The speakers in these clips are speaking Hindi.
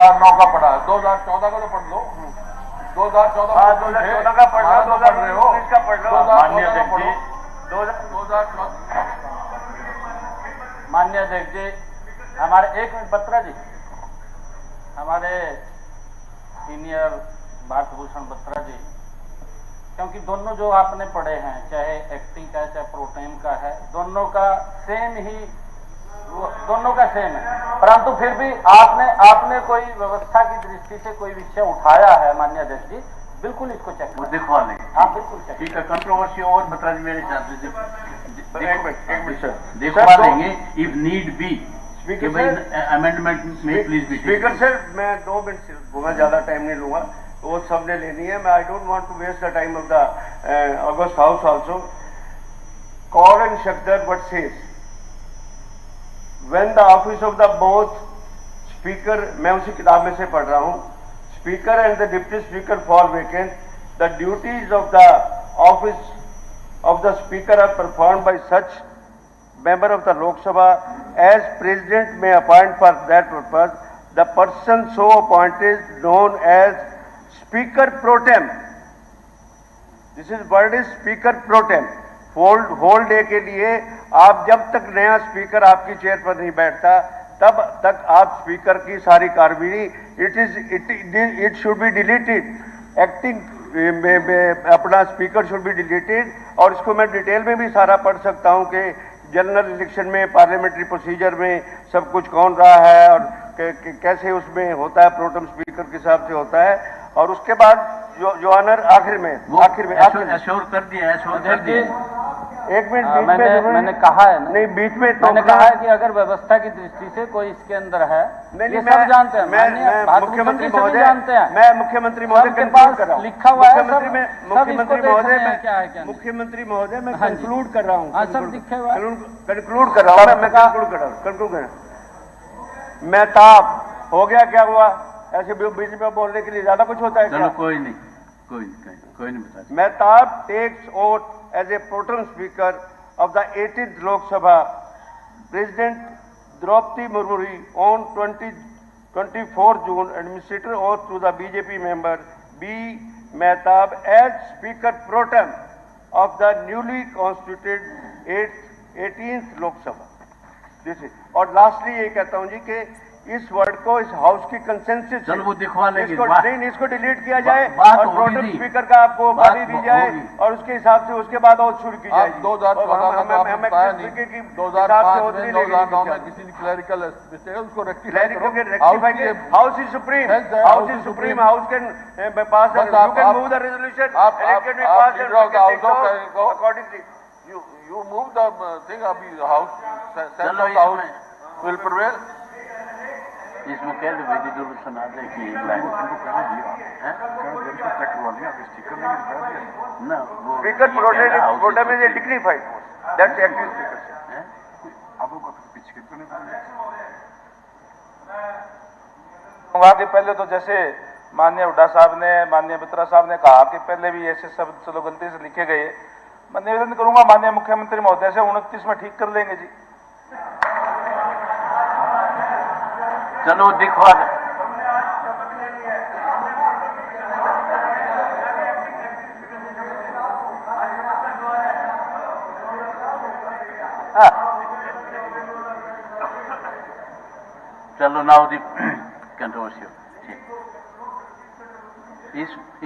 2009 का पढ़ा, 2014 का तो पढ़ लो। 2014 2014 का पढ़ लो, 2019 का पढ़ लो। माननीय अध्यक्ष जी, 2014 माननीय अध्यक्ष जी, हमारे 1 मिनट बत्रा जी, हमारे सीनियर भारत भूषण बत्रा जी, क्योंकि दोनों जो आपने पढ़े हैं, चाहे एक्टिंग का है चाहे प्रोटेम का है, दोनों का सेम है, परंतु फिर भी आपने कोई व्यवस्था की दृष्टि से कोई विषय उठाया है माननीय अध्यक्ष जी, बिल्कुल इसको चेक वो दिखवा लेंगे। हाँ बिल्कुल चेक। ठीक है, कंट्रोवर्सी और बता दी मेरे हिसाब से एक मिनट सर, दिखवा देंगे if need be. Speaker amendment में प्लीज बी। स्पीकर सर, मैं 2 मिनट बहुत ज्यादा टाइम नहीं लूंगा, वो सबने लेनी है। मैं I don't want to waste the time of the august house also. Kaul and Shakdher what says when the office of the both speaker, मैं उसी किताब में से पढ़ रहा हूं, speaker and the deputy speaker fall vacant, the duties of the office of the speaker are performed by such member of the Lok Sabha as president may appoint for that purpose. The person so appointed is known as speaker pro tem. This is word is speaker pro tem. Whole day के लिए आप जब तक नया स्पीकर आपकी चेयर पर नहीं बैठता तब तक आप स्पीकर की सारी कार्रवाई it should be deleted. Acting अपना स्पीकर शुड बी डिलीटेड। और इसको मैं डिटेल में भी सारा पढ़ सकता हूं कि जनरल इलेक्शन में, पार्लियामेंट्री प्रोसीजर में सब कुछ कौन रहा है और कैसे उसमें होता है, प्रोटेम स्पीकर के हिसाब से होता है। और उसके बाद जो ऑनर आखिर में एश्योर कर दिया, एश्योर कर दिया। 1 मिनट मैंने कहा है ना, नहीं बीच में मैंने कहा है कि अगर व्यवस्था की दृष्टि से कोई इसके अंदर है, ये सब जानते हैं, मैं मुख्यमंत्री महोदय, जानते हैं, मैं मुख्यमंत्र महोदय कंक्लूड कर रहा हूं, लिखा हुआ है मुख्यमंत्री महोदय मैं कंक्लूड कर रहा हूं, कंक्लूड कर रहा हूं, मैं कंक्लूड कर रहा हूं। मेहताब हो गया, क्या हुआ? ऐसे बीच में बोलने के लिए ज्यादा कुछ होता है क्या? कोई नहीं बता। Mehtab takes oath as a protem speaker of the 18th Lok Sabha. President Draupadi Murmu on 24 June administered oath to the BJP member B. Mehtab as Speaker pro tem of the newly constituted 18th Lok Sabha. This is, और लास्टली ये कहता हूं जी कि इस वर्ड को इस हाउस की कंसेंसस, चलो वो दिखवा लेंगे, इसको डिलीट किया जाए और प्रोटेम स्पीकर का आपको उपाधि दी जाए और उसके हिसाब से उसके बाद और शुरू की जाएगी। 2009 में किसी ने क्लरिकल मिस्टेक है, उसको rectify house is supreme, house can pass, you can move the resolution, accordingly you move the thing, अभी house sense of house will prevail. इसमें कह दो विधि जरूर सुना दे कि ना speaker pro tem is a dignified post, that's active speaker. कि पहले तो जैसे माननीय हुड्डा साहब ने, माननीय मित्रा साहब ने कहा कि पहले भी ऐसे शब्द चलो गलती से लिखे गए, मैं निवेदन करूंगा माननीय मुख्यमंत्री महोदय से 29 में ठीक कर लेंगे जी। चलो दिखवा दे। चलो नाउ दी कंट्रोवर्सी।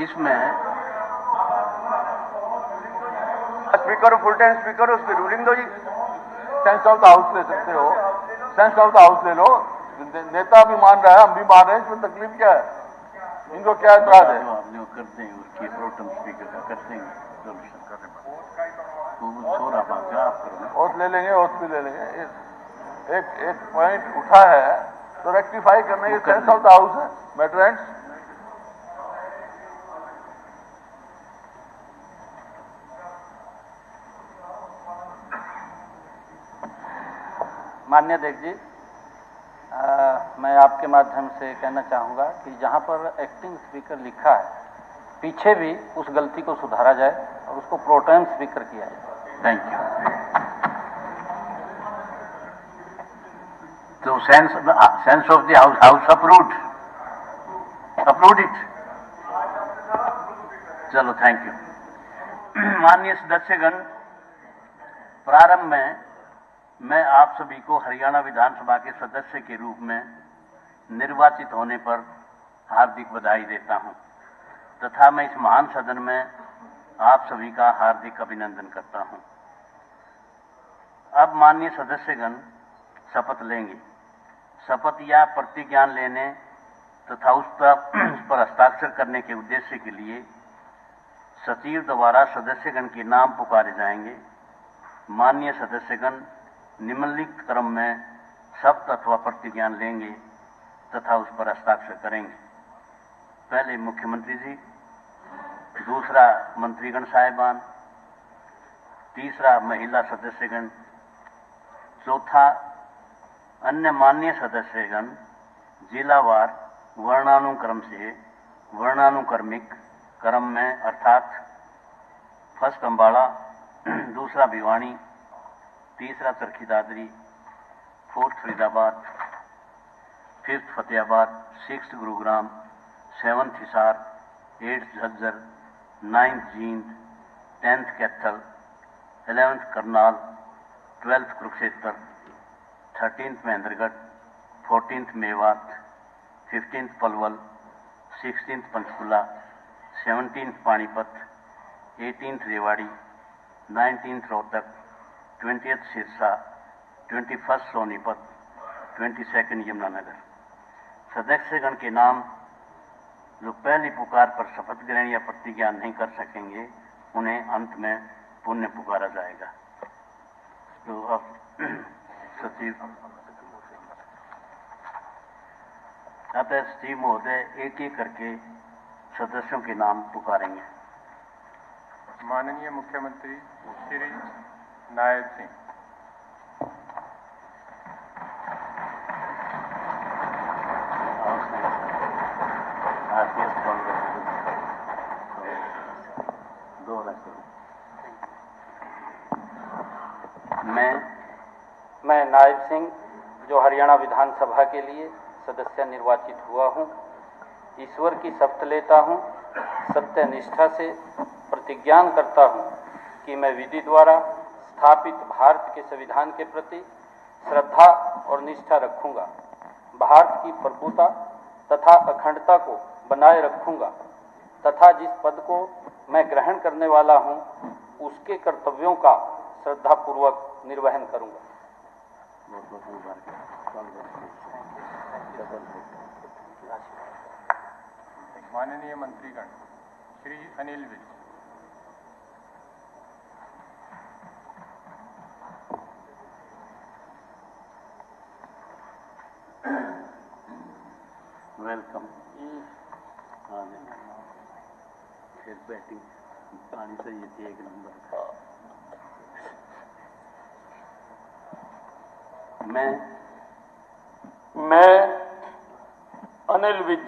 इसमें स्पीकर फुल टाइम स्पीकर, उसकी रूलिंग दो जी। सेंस ऑफ द हाउस ले सकते हो, सेंस ऑफ द हाउस ले लो। नेता भी मान रहा है, हम भी मान रहे हैं, इसमें तकलीफ क्या है? इनको क्या एतराज है? करते हैं उसकी प्रोटेम स्पीकर का करते हैं सोल्यूशन करने पर थोड़ा बात आप करो, ओथ ले लेंगे, ओथ भी ले लेंगे। एक पॉइंट उठा है तो रेक्टिफाई करने के सेंस ऑफ द हाउस है मेटरेंट्स। माननीय अध्यक्ष जी, मैं आपके माध्यम से कहना चाहूँगा कि जहाँ पर एक्टिंग स्पीकर लिखा है, पीछे भी उस गलती को सुधारा जाए और उसको प्रोटेम स्पीकर किया जाए। Thank you. तो sense of the house approved. Upload it. चलो, थैंक यू। माननीय सदस्यगण, प्रारंभ में मैं आप सभी को हरियाणा विधानसभा के सदस्य के रूप में निर्वाचित होने पर हार्दिक बधाई देता हूं तथा मैं इस महान सदन में आप सभी का हार्दिक अभिनंदन करता हूं। अब माननीय सदस्यगण शपथ लेंगे। शपथ या प्रतिज्ञान लेने तथा उस पर हस्ताक्षर करने के उद्देश्य के लिए सचिव द्वारा सदस्यगण के नाम पुकारे जाएंगे। माननीय सदस्यगण निम्नलिखित क्रम में शपथ अथवा प्रतिज्ञान लेंगे तथा उस पर हस्ताक्षर करेंगे। पहले मुख्यमंत्री जी, दूसरा मंत्रीगण साहिबान, तीसरा महिला सदस्यगण, चौथा अन्य माननीय सदस्यगण जिलावार वर्णानुक्रम से वर्णानुक्रमिक क्रम में, अर्थात फर्स्ट अम्बाड़ा, दूसरा भिवानी, तीसरा Charkhi Dadri, fourth Faridabad, fifth Fatehabad, sixth Gurugram, seventh Hisar, eighth Jhajjar, ninth Jind, 10th Kaithal, 11th Karnal, 12th Kurukshetra, 13th Mahendragarh, 14th Mewat, 15th Palwal, 16th Panchkula, 17th Panipat, 18th Rewari, 19th Rohtak, 20th Sirsa, 21st Sonipat, 22nd Yamunanagar. सदस्यगण के नाम जो पहली पुकार पर शपथ ग्रहण या प्रतिज्ञा नहीं कर सकेंगे, उन्हें अंत में पुण्य पुकारा जाएगा। तो अब सचिव सचिव महोदय एक एक करके सदस्यों के नाम पुकारेंगे। माननीय मुख्यमंत्री श्री नायब सिंह, मैं नायब सिंह, जो हरियाणा विधानसभा के लिए सदस्य निर्वाचित हुआ हूं, ईश्वर की शपथ लेता हूं, सत्य निष्ठा से प्रतिज्ञान करता हूं कि मैं विधि द्वारा स्थापित भारत के संविधान के प्रति श्रद्धा और निष्ठा रखूंगा, भारत की प्रभुता तथा अखंडता को बनाए रखूंगा तथा जिस पद को मैं ग्रहण करने वाला हूं, उसके कर्तव्यों का श्रद्धापूर्वक निर्वहन करूंगा। माननीय मंत्रीगण श्री अनिल विज, वेलकम। फिर बैटिंग पानी चाहिए थी एक नंबर। मैं अनिल विज,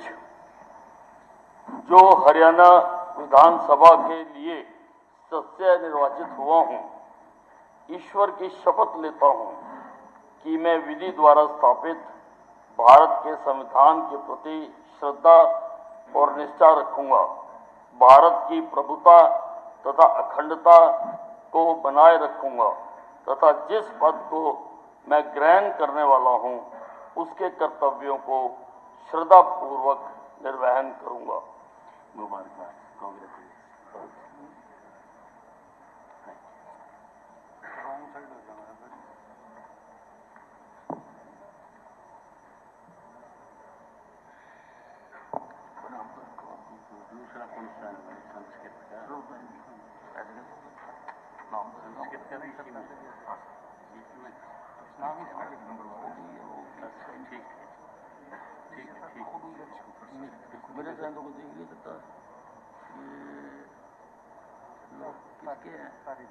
जो हरियाणा विधानसभा के लिए सदस्य निर्वाचित हुआ हूं, ईश्वर की शपथ लेता हूं कि मैं विधि द्वारा स्थापित भारत के संविधान के प्रति श्रद्धा और निष्ठा रखूंगा, भारत की प्रभुता तथा अखंडता को बनाए रखूंगा तथा जिस पद को मैं ग्रहण करने वाला हूं, उसके कर्तव्यों को श्रद्धापूर्वक निर्वहन करूंगा। मुबारकबाद, कांग्रेस। दूसरा कौन सा संस्कृत का? संस्कृत का भी ठीक मेरे फ्रेंडों को देख लिया था। ये लोग किसके हैं? तारीख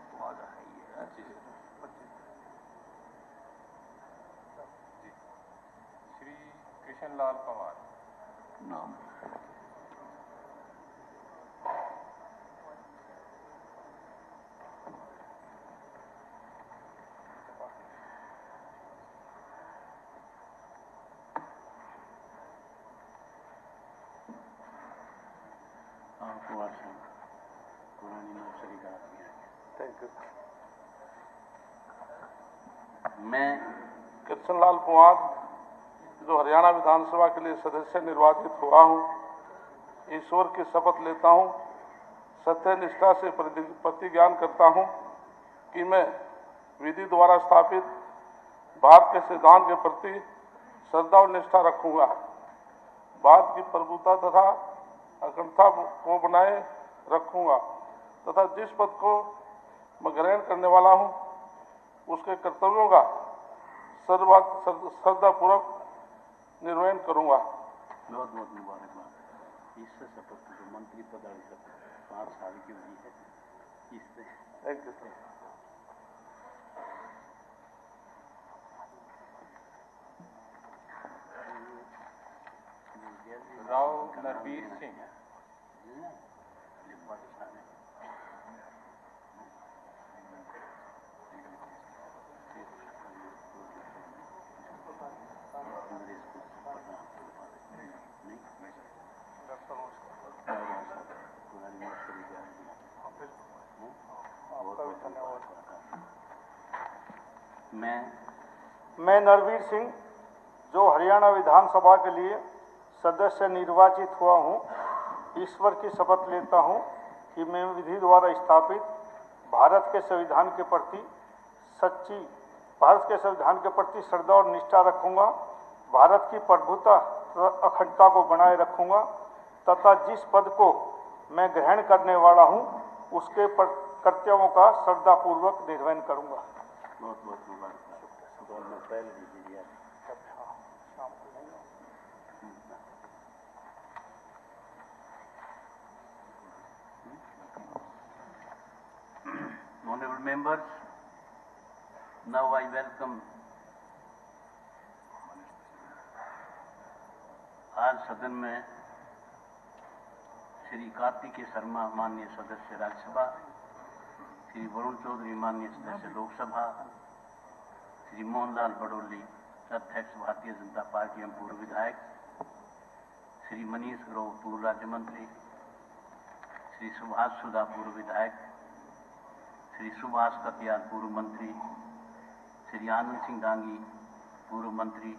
तो आज है ही है। श्री कृष्णलाल पवार, नाम कुमार सिंह पुरानी नर्सरी का आदमी है। Thank you. मैं कृष्णलाल पंवार जो हरियाणा विधानसभा के लिए सदस्य निर्वाचित हुआ हूं, ईश्वर की शपथ लेता हूं, सत्य निष्ठा से प्रतिज्ञान करता हूं कि मैं विधि द्वारा स्थापित भारत के संविधान के प्रति श्रद्धा और निष्ठा रखूंगा, भारत की प्रभुता तथा अखंडता को बनाए रखूंगा तथा जिस पद को मैं ग्रहण करने वाला हूं उसके कर्तव्यों का श्रद्धापूर्वक निर्वहन करूंगा। बहुत बहुत मुबारकबाद। इससे शपथ जो मंत्री पद 5 साल की हुई है, इससे thank you sir. Rao Narvir Singh, मैं नरवीर सिंह जो हरियाणा विधानसभा के लिए सदस्य निर्वाचित हुआ हूं, ईश्वर की शपथ लेता हूं कि मैं विधि द्वारा स्थापित भारत के संविधान के प्रति श्रद्धा और निष्ठा रखूंगा, भारत की प्रभुता अखंडता को बनाए रखूंगा तथा जिस पद को मैं ग्रहण करने वाला हूं उसके कर्तव्यों का श्रद्धापूर्वक निर्वहन करूंगा। बहुत बहुत मुबारक। पहले दीजिए। Honorable members, now I welcome आज सदन में श्री कार्तिकेय शर्मा माननीय सदस्य राज्यसभा, श्री वरुण चौधरी माननीय सदस्य लोकसभा, श्री मोहनलाल बड़ोली अध्यक्ष भारतीय जनता पार्टी एवं पूर्व विधायक, श्री मनीष ग्रोव पूर्व राज्य मंत्री, श्री सुभाष सुधा पूर्व विधायक, श्री सुभाष कटियाल पूर्व मंत्री, श्री आनंद सिंह डांगी पूर्व मंत्री,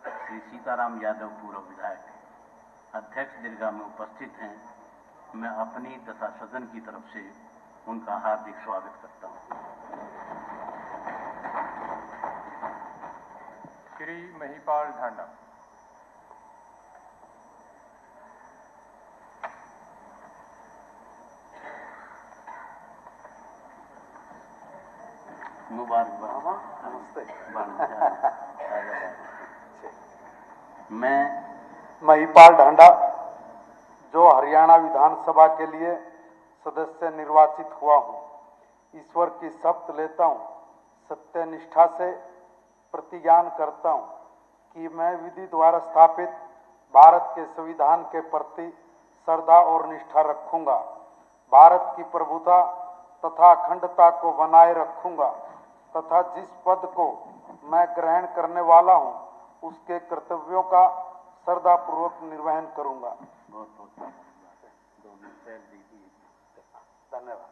श्री सीताराम यादव पूर्व विधायक, अध्यक्ष दीर्घा में उपस्थित हैं। मैं अपनी तथा सदन की तरफ से उनका हार्दिक स्वागत करता हूं। श्री महिपाल ढांडा, मुबारकबाद। नमस्ते। मैं महिपाल ढांडा जो हरियाणा विधानसभा के लिए सदस्य निर्वाचित हुआ हूं, ईश्वर की शपथ लेता हूं, सत्य निष्ठा से प्रतिज्ञान करता हूं कि मैं विधि द्वारा स्थापित भारत के संविधान के प्रति श्रद्धा और निष्ठा रखूंगा, भारत की प्रभुता तथा अखंडता को बनाए रखूंगा तथा जिस पद को मैं ग्रहण करने वाला हूं उसके कर्तव्यों का श्रद्धापूर्वक निर्वहन करूंगा। बहुत बहुत धन्यवाद।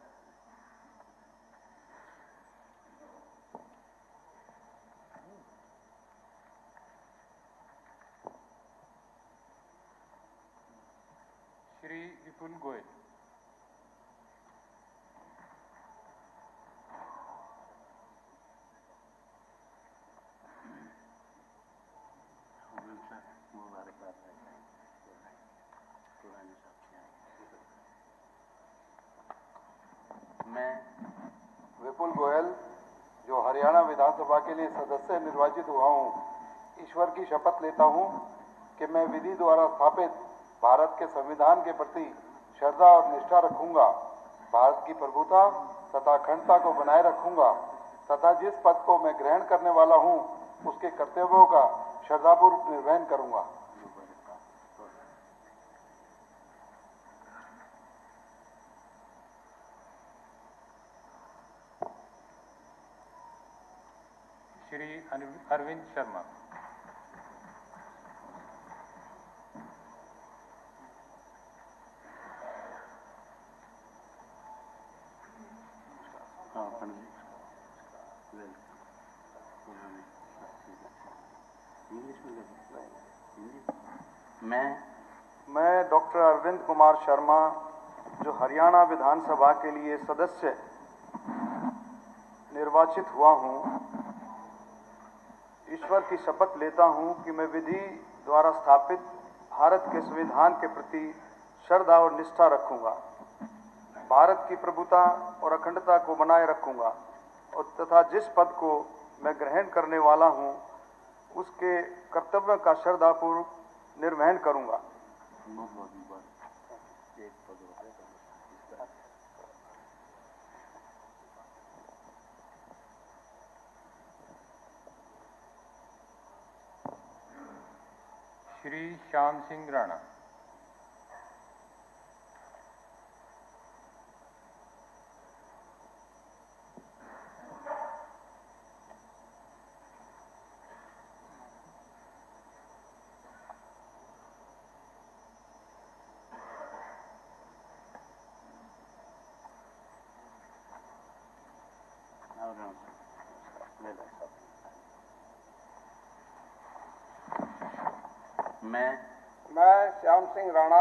श्री विपुल गोयल, मैं विपुल गोयल जो हरियाणा विधानसभा के लिए सदस्य निर्वाचित हुआ हूं, ईश्वर की शपथ लेता हूं कि मैं विधि द्वारा स्थापित भारत के संविधान के प्रति श्रद्धा और निष्ठा रखूंगा, भारत की प्रभुता तथा अखंडता को बनाए रखूंगा तथा जिस पद को मैं ग्रहण करने वाला हूं उसके कर्तव्यों का श्रद्धापूर्वक निर्वहन करूंगा। श्री अरविंद शर्मा, मैं डॉक्टर अरविंद कुमार शर्मा, जो हरियाणा विधानसभा के लिए सदस्य निर्वाचित हुआ हूं, ईश्वर की शपथ लेता हूं कि मैं विधि द्वारा स्थापित भारत के संविधान के प्रति श्रद्धा और निष्ठा रखूंगा, भारत की प्रभुता और अखंडता को बनाए रखूंगा और तथा जिस पद को मैं ग्रहण करने वाला हूं उसके कर्तव्य का श्रद्धापूर्वक निर्वहन करूंगा। श्री श्याम सिंह राणा। मैं श्याम सिंह राणा,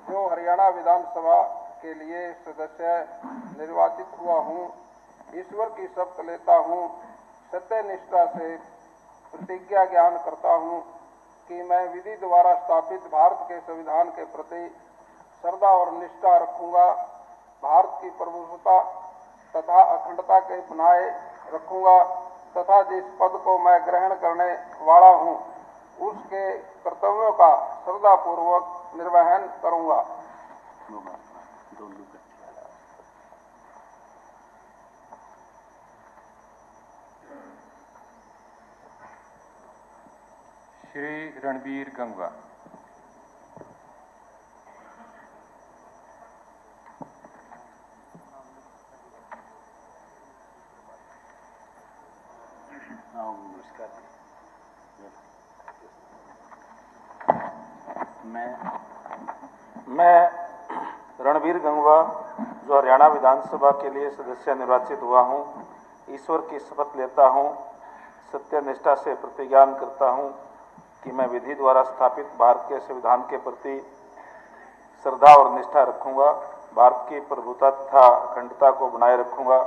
जो हरियाणा विधानसभा के लिए सदस्य निर्वाचित हुआ हूं, ईश्वर की शपथ लेता हूं, सत्य निष्ठा से प्रतिज्ञा ज्ञान करता हूं कि मैं विधि द्वारा स्थापित भारत के संविधान के प्रति श्रद्धा और निष्ठा रखूंगा, भारत की प्रभुता तथा अखंडता के बनाए रखूंगा तथा जिस पद को मैं ग्रहण करने वाला हूं उसके कर्तव्यों का श्रद्धापूर्वक निर्वहन करूंगा। श्री रणबीर गंगवा। मैं रणबीर गंगवा, जो हरियाणा विधानसभा के लिए सदस्य निर्वाचित हुआ हूं, ईश्वर की शपथ लेता हूं, सत्य निष्ठा से प्रतिज्ञान करता हूं कि मैं विधि द्वारा स्थापित भारत के संविधान के प्रति श्रद्धा और निष्ठा रखूंगा, भारत की प्रभुता तथा अखंडता को बनाए रखूंगा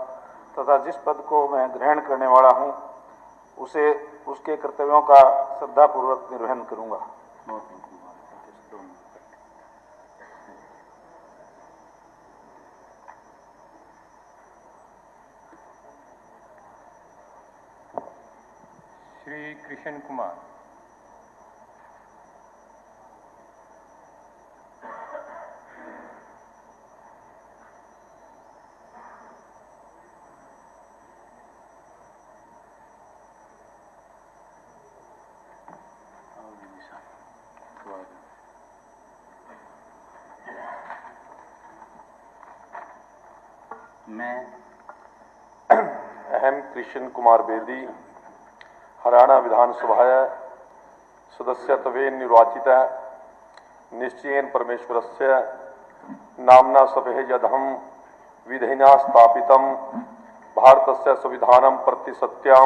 तथा जिस पद को मैं ग्रहण करने वाला हूं उसके कर्तव्यों का श्रद्धापूर्वक निर्वहन करूंगा। श्री कृष्ण कुमार। अहम कृष्ण कुमार बेदी, हरियाणा विधानसभा सदस्यत्वेन निर्वाचितः निश्चयेन परमेश्वरस्य नाम्ना सभेयदहं विधिना स्थापितं भारतस्य संविधानं प्रति सत्यां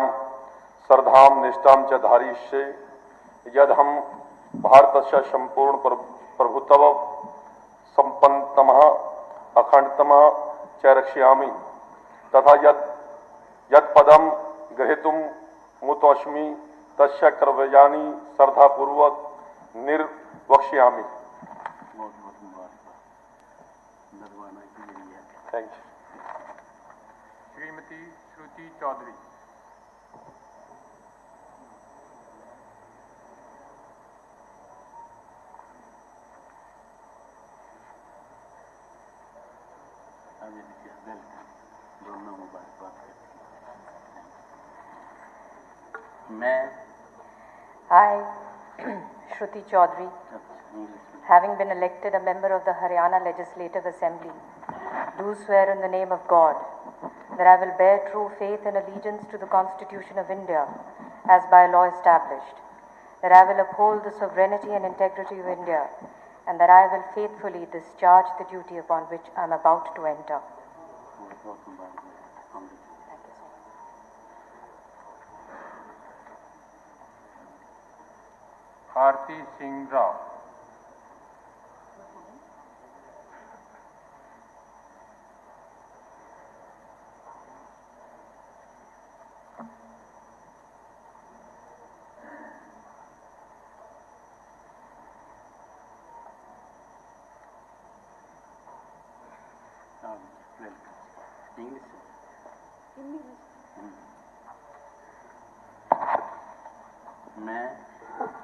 श्रद्धां निष्ठां च धारयिष्ये, यदहं भारतस्य संपूर्ण प्रभुत्व संपन्नतमः अखंडतमः च रक्षयामि तथा यत्पदं ग्रहीतुं मुतोऽस्मि तस्य कर्तव्यानि श्रद्धापूर्वक निर्वक्ष्यामि। Thank you. Shrimati Shruti Chaudhary. I, Shruti Chaudhary, having been elected a member of the Haryana Legislative Assembly, do swear in the name of God that I will bear true faith and allegiance to the Constitution of India as by law established, that I will uphold the sovereignty and integrity of India, and that I will faithfully discharge the duty upon which I am about to enter. आरती सिंह राव,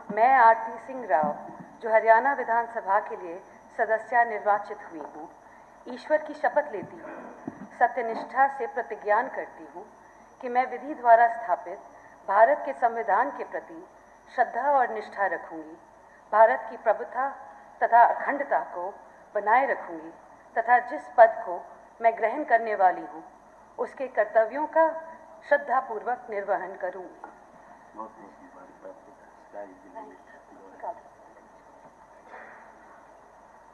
मैं आरती सिंह राव, जो हरियाणा विधानसभा के लिए सदस्य निर्वाचित हुई हूँ, ईश्वर की शपथ लेती हूँ, सत्यनिष्ठा से प्रतिज्ञान करती हूँ कि मैं विधि द्वारा स्थापित भारत के संविधान के प्रति श्रद्धा और निष्ठा रखूंगी, भारत की प्रभुता तथा अखंडता को बनाए रखूंगी तथा जिस पद को मैं ग्रहण करने वाली हूँ उसके कर्तव्यों का श्रद्धापूर्वक निर्वहन करूंगी।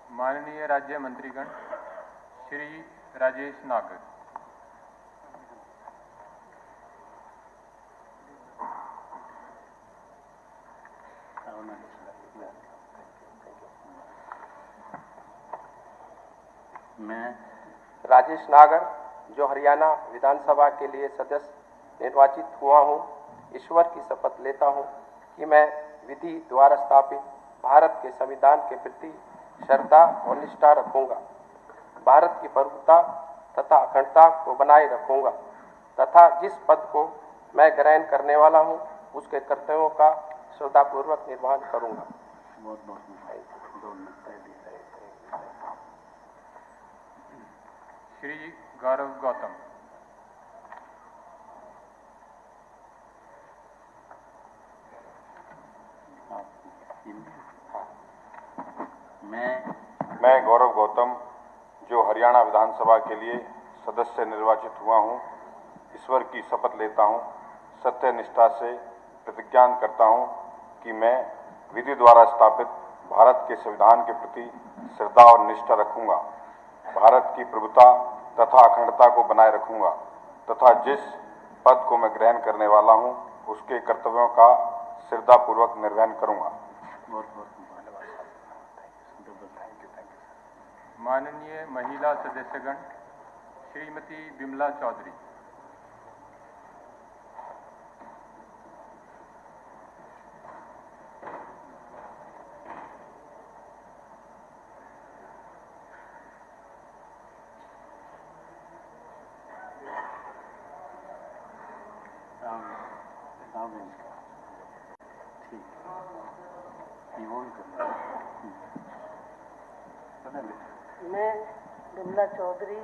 माननीय राज्य मंत्रीगण श्री राजेश नागर, मैं राजेश नागर, जो हरियाणा विधानसभा के लिए सदस्य निर्वाचित हुआ हूँ, ईश्वर की शपथ लेता हूँ कि मैं विधि द्वारा स्थापित भारत के संविधान के प्रति श्रद्धा और निष्ठा रखूंगा, भारत की प्रभुता तथा अखंडता को बनाए रखूंगा तथा जिस पद को मैं ग्रहण करने वाला हूं उसके कर्तव्यों का श्रद्धापूर्वक निर्वहन करूंगा। श्री गौरव गौतम, मैं गौरव गौतम, जो हरियाणा विधानसभा के लिए सदस्य निर्वाचित हुआ हूँ, ईश्वर की शपथ लेता हूँ, सत्य निष्ठा से प्रतिज्ञान करता हूँ कि मैं विधि द्वारा स्थापित भारत के संविधान के प्रति श्रद्धा और निष्ठा रखूंगा, भारत की प्रभुता तथा अखंडता को बनाए रखूंगा तथा जिस पद को मैं ग्रहण करने वाला हूँ उसके कर्तव्यों का श्रद्धापूर्वक निर्वहन करूंगा। माननीय महिला सदस्यगण श्रीमती बिमला चौधरी, मैं बिमला चौधरी,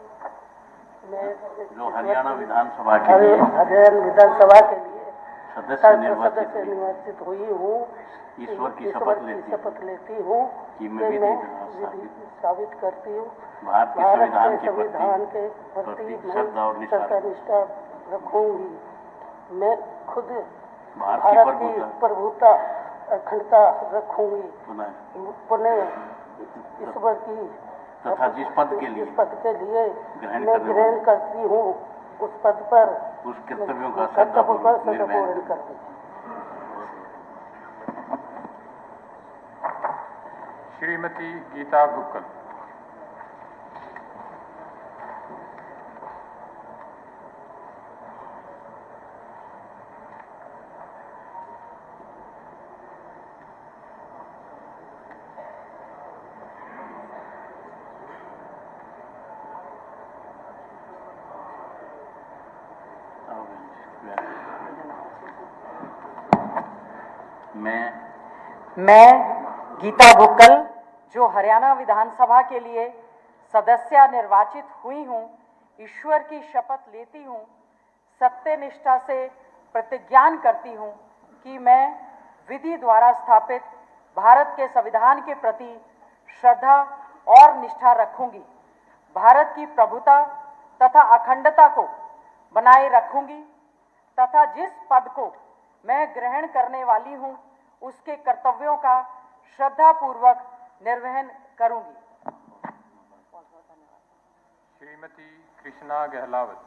मैं जो हरियाणा विधानसभा के लिए हरियाणा विधानसभा के लिए सदस्य निर्वाचित निर्वाचित हुई हूँ, ईश्वर की शपथ लेती हूँ कि मैं विधि साबित करती हूँ भारत के संविधान के प्रति श्रद्धा और निष्ठा रखूंगी। मैं खुद भारत की प्रभुता अखंडता रखूंगी, पुनः ईश्वर की तथा जिस पद के लिए मैं ग्रहण करती हूँ उस पद पर उस कर्तव्यों का श्रद्धापूर्वक निर्वहन करती हूँ। श्रीमती गीता गुक्कल, मैं गीता गुक्कल, जो हरियाणा विधानसभा के लिए सदस्य निर्वाचित हुई हूँ, ईश्वर की शपथ लेती हूँ, सत्यनिष्ठा से प्रतिज्ञान करती हूँ कि मैं विधि द्वारा स्थापित भारत के संविधान के प्रति श्रद्धा और निष्ठा रखूंगी, भारत की प्रभुता तथा अखंडता को बनाए रखूंगी तथा जिस पद को मैं ग्रहण करने वाली हूँ उसके कर्तव्यों का श्रद्धापूर्वक निर्वहन करूंगी। श्रीमती कृष्णा गहलावत,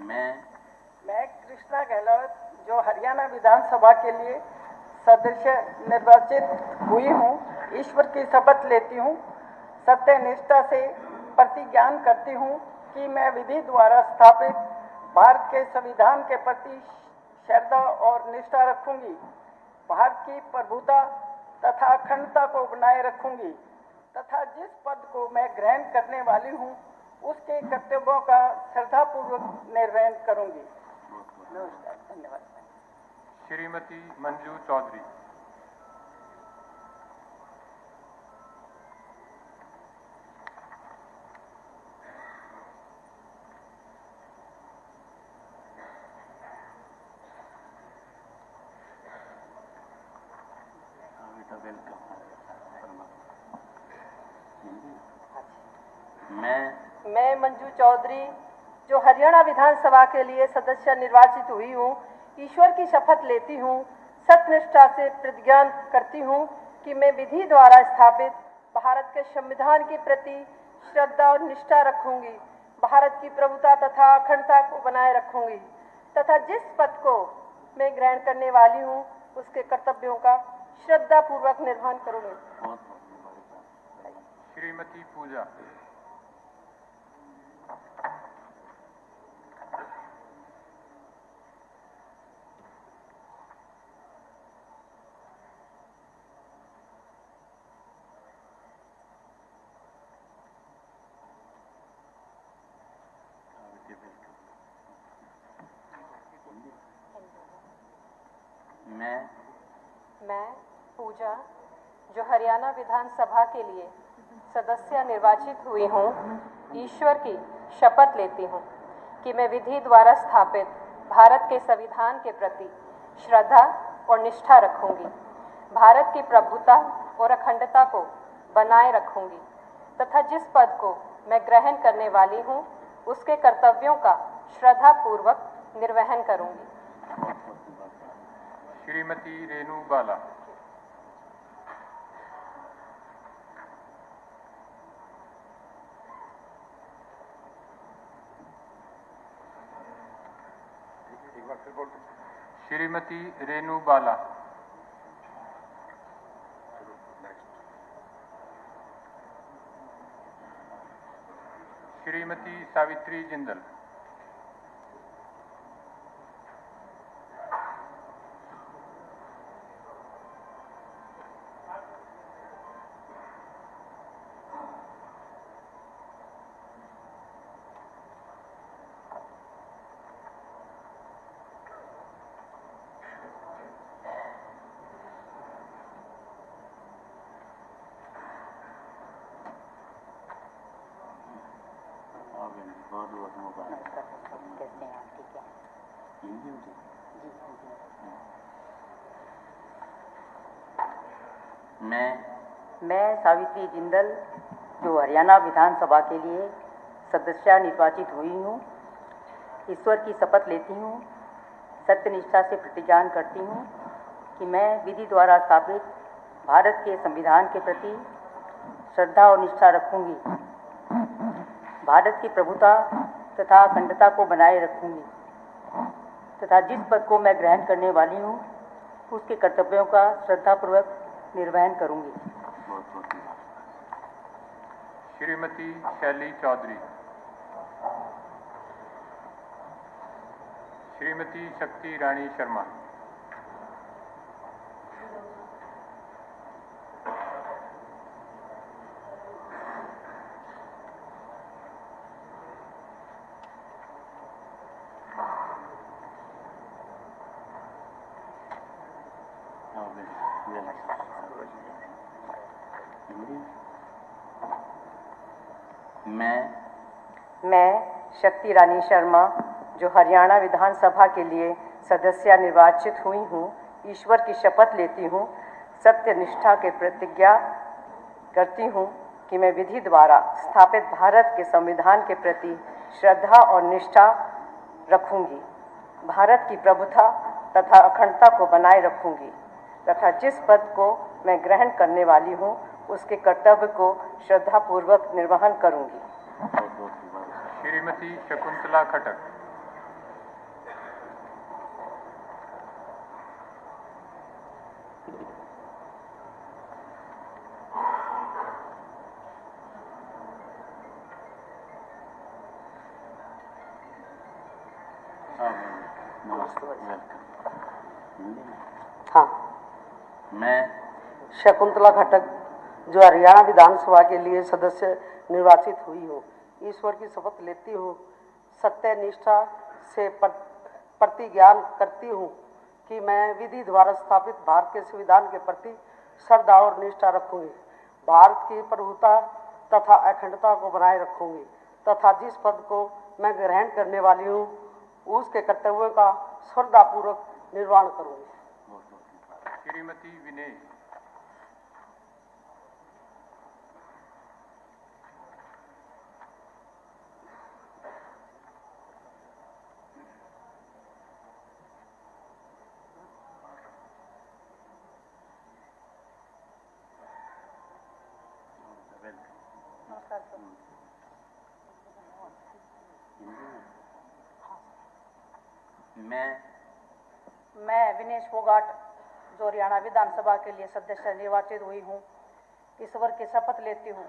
मैं कृष्णा गहलावत जो हरियाणा विधानसभा के लिए सदस्य निर्वाचित हुई हूँ, ईश्वर की शपथ लेती हूँ, सत्य निष्ठा से प्रतिज्ञान करती हूँ कि मैं विधि द्वारा स्थापित भारत के संविधान के प्रति श्रद्धा और निष्ठा रखूंगी, भारत की प्रभुता तथा अखंडता को बनाए रखूंगी तथा जिस पद को मैं ग्रहण करने वाली हूँ उसके कर्तव्यों का श्रद्धापूर्वक निर्वहन करूंगी। नमस्कार, धन्यवाद। श्रीमती मंजू चौधरी। मैं मंजू चौधरी जो हरियाणा विधानसभा के लिए सदस्य निर्वाचित हुई हूँ, ईश्वर की शपथ लेती हूँ, सत्यनिष्ठा से प्रतिज्ञा करती हूँ कि मैं विधि द्वारा स्थापित भारत के संविधान के प्रति श्रद्धा और निष्ठा रखूंगी, भारत की प्रभुता तथा अखंडता को बनाए रखूंगी तथा जिस पद को मैं ग्रहण करने वाली हूँ उसके कर्तव्यों का श्रद्धापूर्वक निर्वहन करूंगी। श्रीमती पूजा। मैं पूजा जो हरियाणा विधानसभा के लिए सदस्य निर्वाचित हुई हूँ, ईश्वर की शपथ लेती हूँ कि मैं विधि द्वारा स्थापित भारत के संविधान के प्रति श्रद्धा और निष्ठा रखूंगी, भारत की प्रभुता और अखंडता को बनाए रखूंगी तथा जिस पद को मैं ग्रहण करने वाली हूँ उसके कर्तव्यों का श्रद्धापूर्वक निर्वहन करूंगी। श्रीमती रेणु बाला। श्रीमती रेणु बाला। श्रीमती सावित्री जिंदल। मैं सावित्री जिंदल जो हरियाणा विधानसभा के लिए सदस्य निर्वाचित हुई हूँ, ईश्वर की शपथ लेती हूँ, सत्यनिष्ठा से प्रतिज्ञा करती हूँ कि मैं विधि द्वारा स्थापित भारत के संविधान के प्रति श्रद्धा और निष्ठा रखूंगी, भारत की प्रभुता तथा अखंडता को बनाए रखूंगी तथा जिस पद को मैं ग्रहण करने वाली हूँ उसके कर्तव्यों का श्रद्धापूर्वक निर्वहन करूंगी। श्रीमती शैली चौधरी। श्रीमती शक्ति रानी शर्मा। मैं शक्ति रानी शर्मा जो हरियाणा विधानसभा के लिए सदस्य निर्वाचित हुई हूँ, ईश्वर की शपथ लेती हूँ, सत्यनिष्ठा के प्रतिज्ञा करती हूँ कि मैं विधि द्वारा स्थापित भारत के संविधान के प्रति श्रद्धा और निष्ठा रखूंगी, भारत की प्रभुता तथा अखंडता को बनाए रखूंगी तथा जिस पद को मैं ग्रहण करने वाली हूँ उसके कर्तव्य को श्रद्धापूर्वक निर्वहन करूंगी। श्रीमती शकुंतला खटक। हाँ, मैं शकुंतला खट्टक जो हरियाणा विधानसभा के लिए सदस्य निर्वाचित हुई हूँ, ईश्वर की शपथ लेती हूँ, सत्य निष्ठा से प्रतिज्ञान करती हूँ कि मैं विधि द्वारा स्थापित भारत के संविधान के प्रति श्रद्धा और निष्ठा रखूंगी, भारत की प्रभुता तथा अखंडता को बनाए रखूंगी तथा जिस पद को मैं ग्रहण करने वाली हूँ उसके कर्तव्यों का श्रद्धापूर्वक निर्वहन करूंगी। श्रीमती विनेश। मैं विनेश फोगाट जो हरियाणा विधानसभा के लिए सदस्य निर्वाचित हुई हूँ, ईश्वर की शपथ लेती हूँ,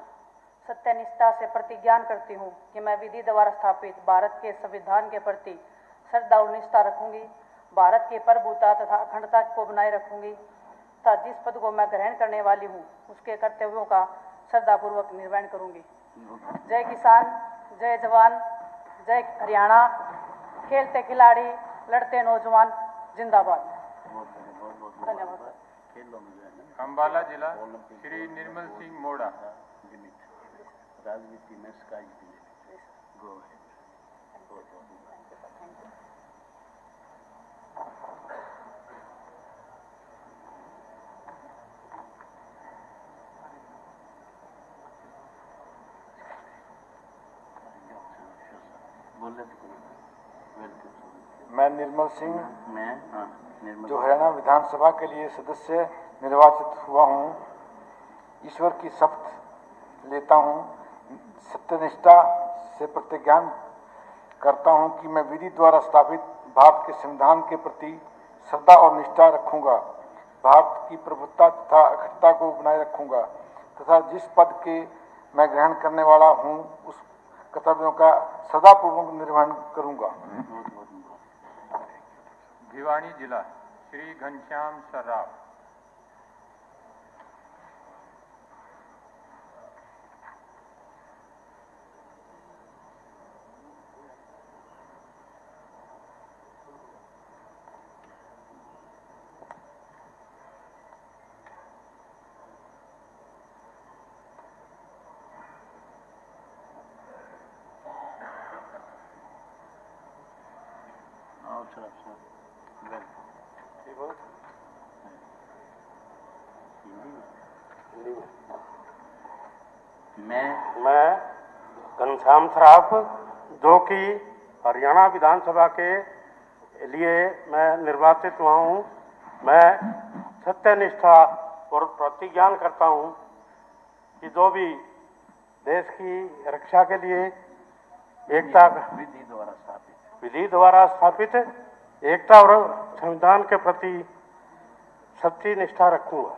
सत्यनिष्ठा से प्रतिज्ञान करती हूँ कि मैं विधि द्वारा स्थापित भारत के संविधान के प्रति श्रद्धा और निष्ठा रखूंगी, भारत की प्रभुता तथा अखंडता को बनाए रखूंगी तथा जिस पद को मैं ग्रहण करने वाली हूँ उसके कर्तव्यों का श्रद्धापूर्वक निर्वहन करूंगी। जय किसान, जय जवान, जय हरियाणा, खेलते खिलाड़ी, लड़ते नौजवान, जिंदाबाद। धन्यवाद। अम्बाला जिला श्री निर्मल सिंह मोड़ा। राजनीति में स्काई गो है। मैं निर्मल सिंह जो हरियाणा विधानसभा के लिए सदस्य निर्वाचित हुआ हूँ, ईश्वर की शपथ लेता हूँ, सत्यनिष्ठा से प्रतिज्ञान करता हूँ कि मैं विधि द्वारा स्थापित भारत के संविधान के प्रति श्रद्धा और निष्ठा रखूंगा, भारत की प्रभुता तथा अखंडता को बनाए रखूंगा तथा जिस पद के मैं ग्रहण करने वाला हूँ उस कर्तव्यों का सदापूर्वक निर्वहन करूंगा। भिवानी जिला श्री घनश्याम सर्राफ। मैं घनश्याम सर्राफ जो कि हरियाणा विधानसभा के लिए मैं निर्वाचित हुआ हूँ, मैं सत्यनिष्ठा और प्रतिज्ञान करता हूँ कि जो भी देश की रक्षा के लिए एकता विधि द्वारा स्थापित एकता और संविधान के प्रति सच्ची निष्ठा रखूंगा।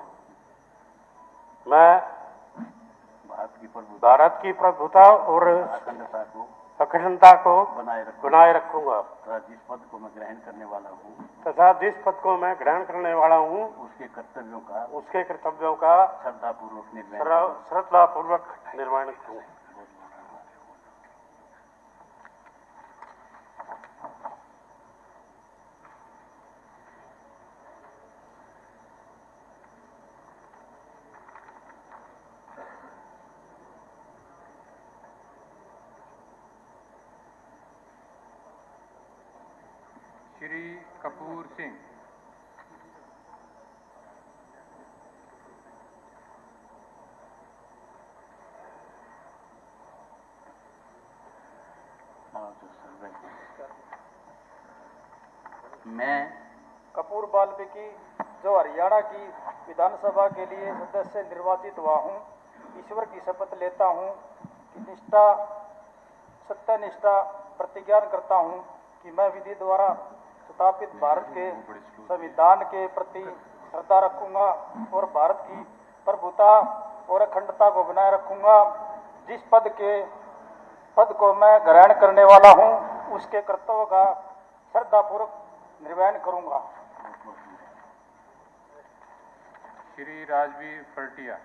मैं भारत की प्रभुता और अखंडता को बनाए रखूंगा जिस पद को मैं ग्रहण करने वाला हूँ तथा जिस पद को मैं ग्रहण करने वाला हूँ उसके कर्तव्यों का श्रद्धापूर्वक निर्वहन करूंगा। श्री कपूर सिंह। मैं कपूर वाल्मीकि जो हरियाणा की विधानसभा के लिए सदस्य निर्वाचित हुआ हूँ, ईश्वर की शपथ लेता हूँ कि निष्ठा सत्यनिष्ठा प्रतिज्ञान करता हूँ कि मैं विधि द्वारा स्थापित भारत के संविधान के प्रति श्रद्धा रखूंगा और भारत की प्रभुता और अखंडता को बनाए रखूंगा। जिस पद को मैं ग्रहण करने वाला हूं उसके कर्तव्यों का श्रद्धापूर्वक निर्वहन करूंगा। श्री राजवीर फर्टिया।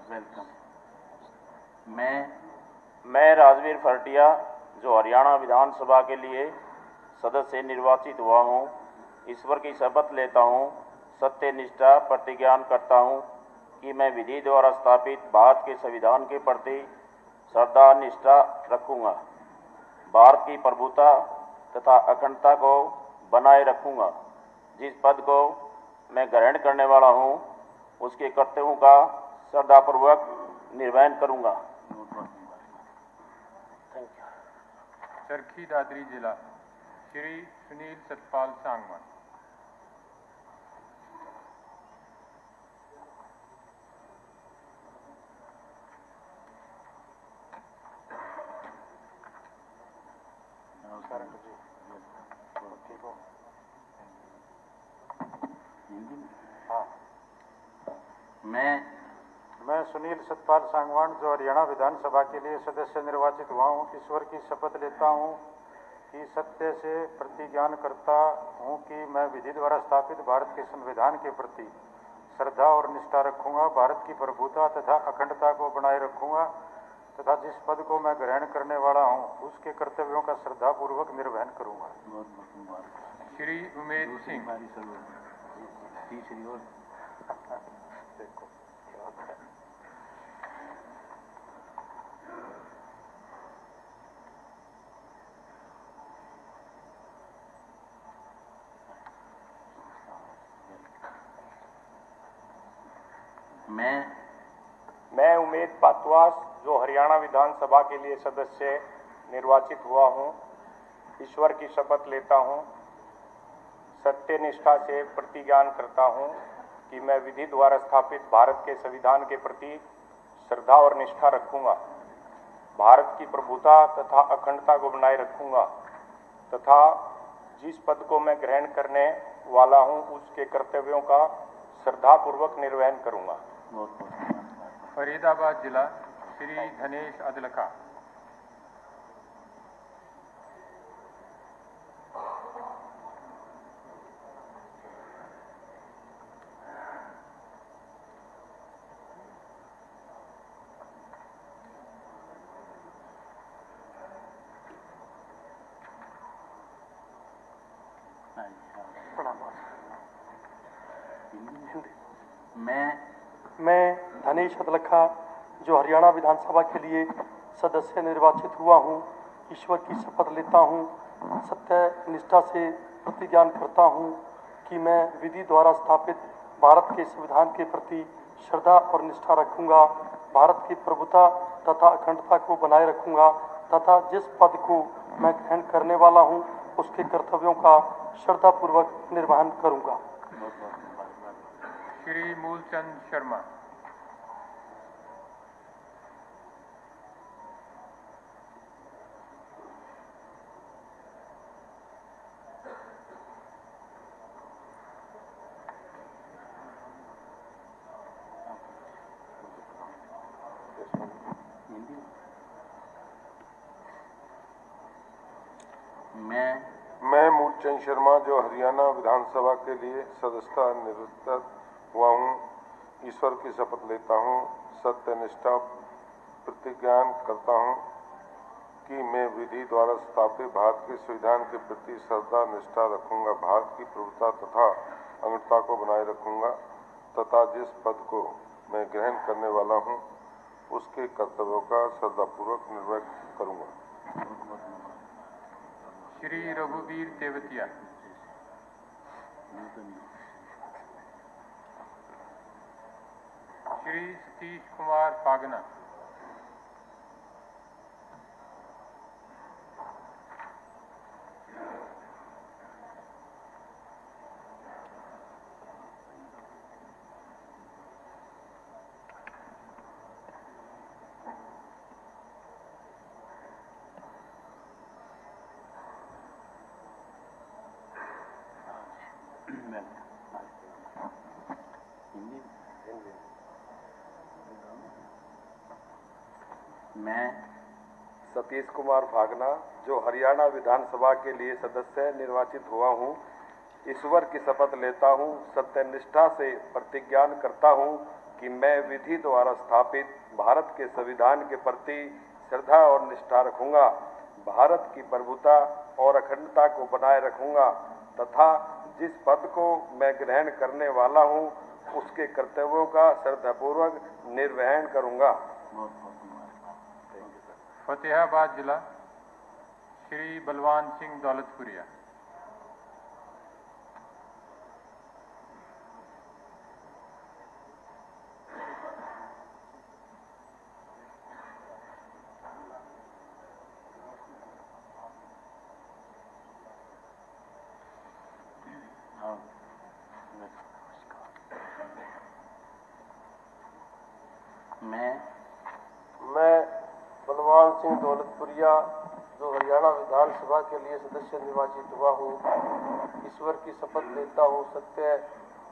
वेलकम। मैं राजवीर फर्टिया, जो हरियाणा विधानसभा के लिए सदस्य निर्वाचित हुआ हूँ, ईश्वर की शपथ लेता हूँ, सत्य निष्ठा प्रतिज्ञान करता हूँ कि मैं विधि द्वारा स्थापित भारत के संविधान के प्रति श्रद्धा निष्ठा रखूँगा, भारत की प्रभुता तथा अखंडता को बनाए रखूँगा, जिस पद को मैं ग्रहण करने वाला हूँ उसके कर्तव्यों का श्रद्धापूर्वक निर्वहन करूँगा। चरखी दादरी जिला श्री सुनील सतपाल सांगवान। मैं सुनील सतपाल सांगवान, जो हरियाणा विधानसभा के लिए सदस्य निर्वाचित हुआ हूँ, ईश्वर की शपथ लेता हूँ कि सत्य से प्रतिज्ञान करता हूँ कि मैं विधि द्वारा स्थापित भारत के संविधान के प्रति श्रद्धा और निष्ठा रखूंगा, भारत की प्रभुता तथा अखंडता को बनाए रखूंगा तथा जिस पद को मैं ग्रहण करने वाला हूँ उसके कर्तव्यों का श्रद्धापूर्वक निर्वहन करूंगा। श्री उमेद सिंह। मैं उमेद पातवास, जो हरियाणा विधानसभा के लिए सदस्य निर्वाचित हुआ हूँ, ईश्वर की शपथ लेता हूँ, सत्य निष्ठा से प्रतिज्ञान करता हूँ कि मैं विधि द्वारा स्थापित भारत के संविधान के प्रति श्रद्धा और निष्ठा रखूंगा, भारत की प्रभुता तथा अखंडता को बनाए रखूंगा तथा जिस पद को मैं ग्रहण करने वाला हूँ उसके कर्तव्यों का श्रद्धापूर्वक निर्वहन करूंगा। फरीदाबाद जिला श्री धनेश अदलका। मैं धनेश अदलखा, जो हरियाणा विधानसभा के लिए सदस्य निर्वाचित हुआ हूँ, ईश्वर की शपथ लेता हूँ, सत्य निष्ठा से प्रतिज्ञान करता हूँ कि मैं विधि द्वारा स्थापित भारत के संविधान के प्रति श्रद्धा और निष्ठा रखूंगा, भारत की प्रभुता तथा अखंडता को बनाए रखूंगा तथा जिस पद को मैं ग्रहण करने वाला हूँ उसके कर्तव्यों का श्रद्धापूर्वक निर्वहन करूंगा। श्री मूलचंद शर्मा। मैं मूलचंद शर्मा, जो हरियाणा विधानसभा के लिए सदस्य निर्वाचित हुआ हूँ, ईश्वर की शपथ लेता हूँ, सत्य निष्ठा प्रतिज्ञान करता हूँ कि मैं विधि द्वारा स्थापित भारत के संविधान के प्रति श्रद्धा निष्ठा रखूंगा, भारत की प्रभुता तथा अखंडता को बनाए रखूंगा तथा जिस पद को मैं ग्रहण करने वाला हूँ उसके कर्तव्यों का श्रद्धापूर्वक निर्वहन करूंगा। श्री रघुवीर तेवतिया। श्री सतीश कुमार फागना। मैं सतीश कुमार भागना, जो हरियाणा विधानसभा के लिए सदस्य निर्वाचित हुआ हूँ, ईश्वर की शपथ लेता हूँ, सत्यनिष्ठा से प्रतिज्ञान करता हूँ कि मैं विधि द्वारा स्थापित भारत के संविधान के प्रति श्रद्धा और निष्ठा रखूंगा, भारत की प्रभुता और अखंडता को बनाए रखूंगा तथा जिस पद को मैं ग्रहण करने वाला हूँ उसके कर्तव्यों का श्रद्धापूर्वक निर्वहन करूंगा। फतेहाबाद जिला श्री बलवान सिंह दौलतपुरिया। मैं बलवान सिंह दौलतपुरिया, जो हरियाणा विधानसभा के लिए सदस्य निर्वाचित हुआ हूँ, ईश्वर की शपथ लेता हूँ, सत्य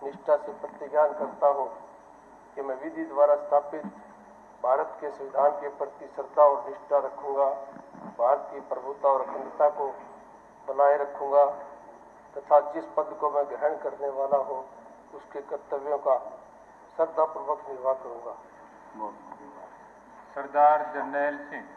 निष्ठा से प्रतिज्ञान करता हूँ कि मैं विधि द्वारा स्थापित भारत के संविधान के प्रति श्रद्धा और निष्ठा रखूंगा, भारत की प्रभुता और अखंडता को बनाए रखूंगा तथा जिस पद को मैं ग्रहण करने वाला हूँ उसके कर्तव्यों का श्रद्धापूर्वक निर्वाह करूंगा। सरदार जरनैल सिंह।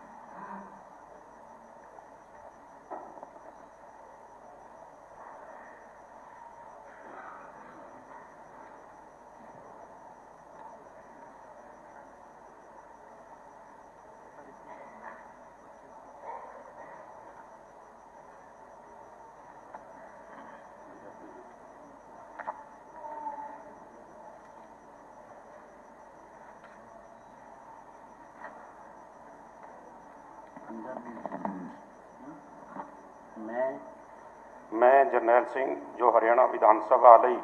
मैं जरनैल सिंह, जो हरियाणा विधानसभा ਲਈ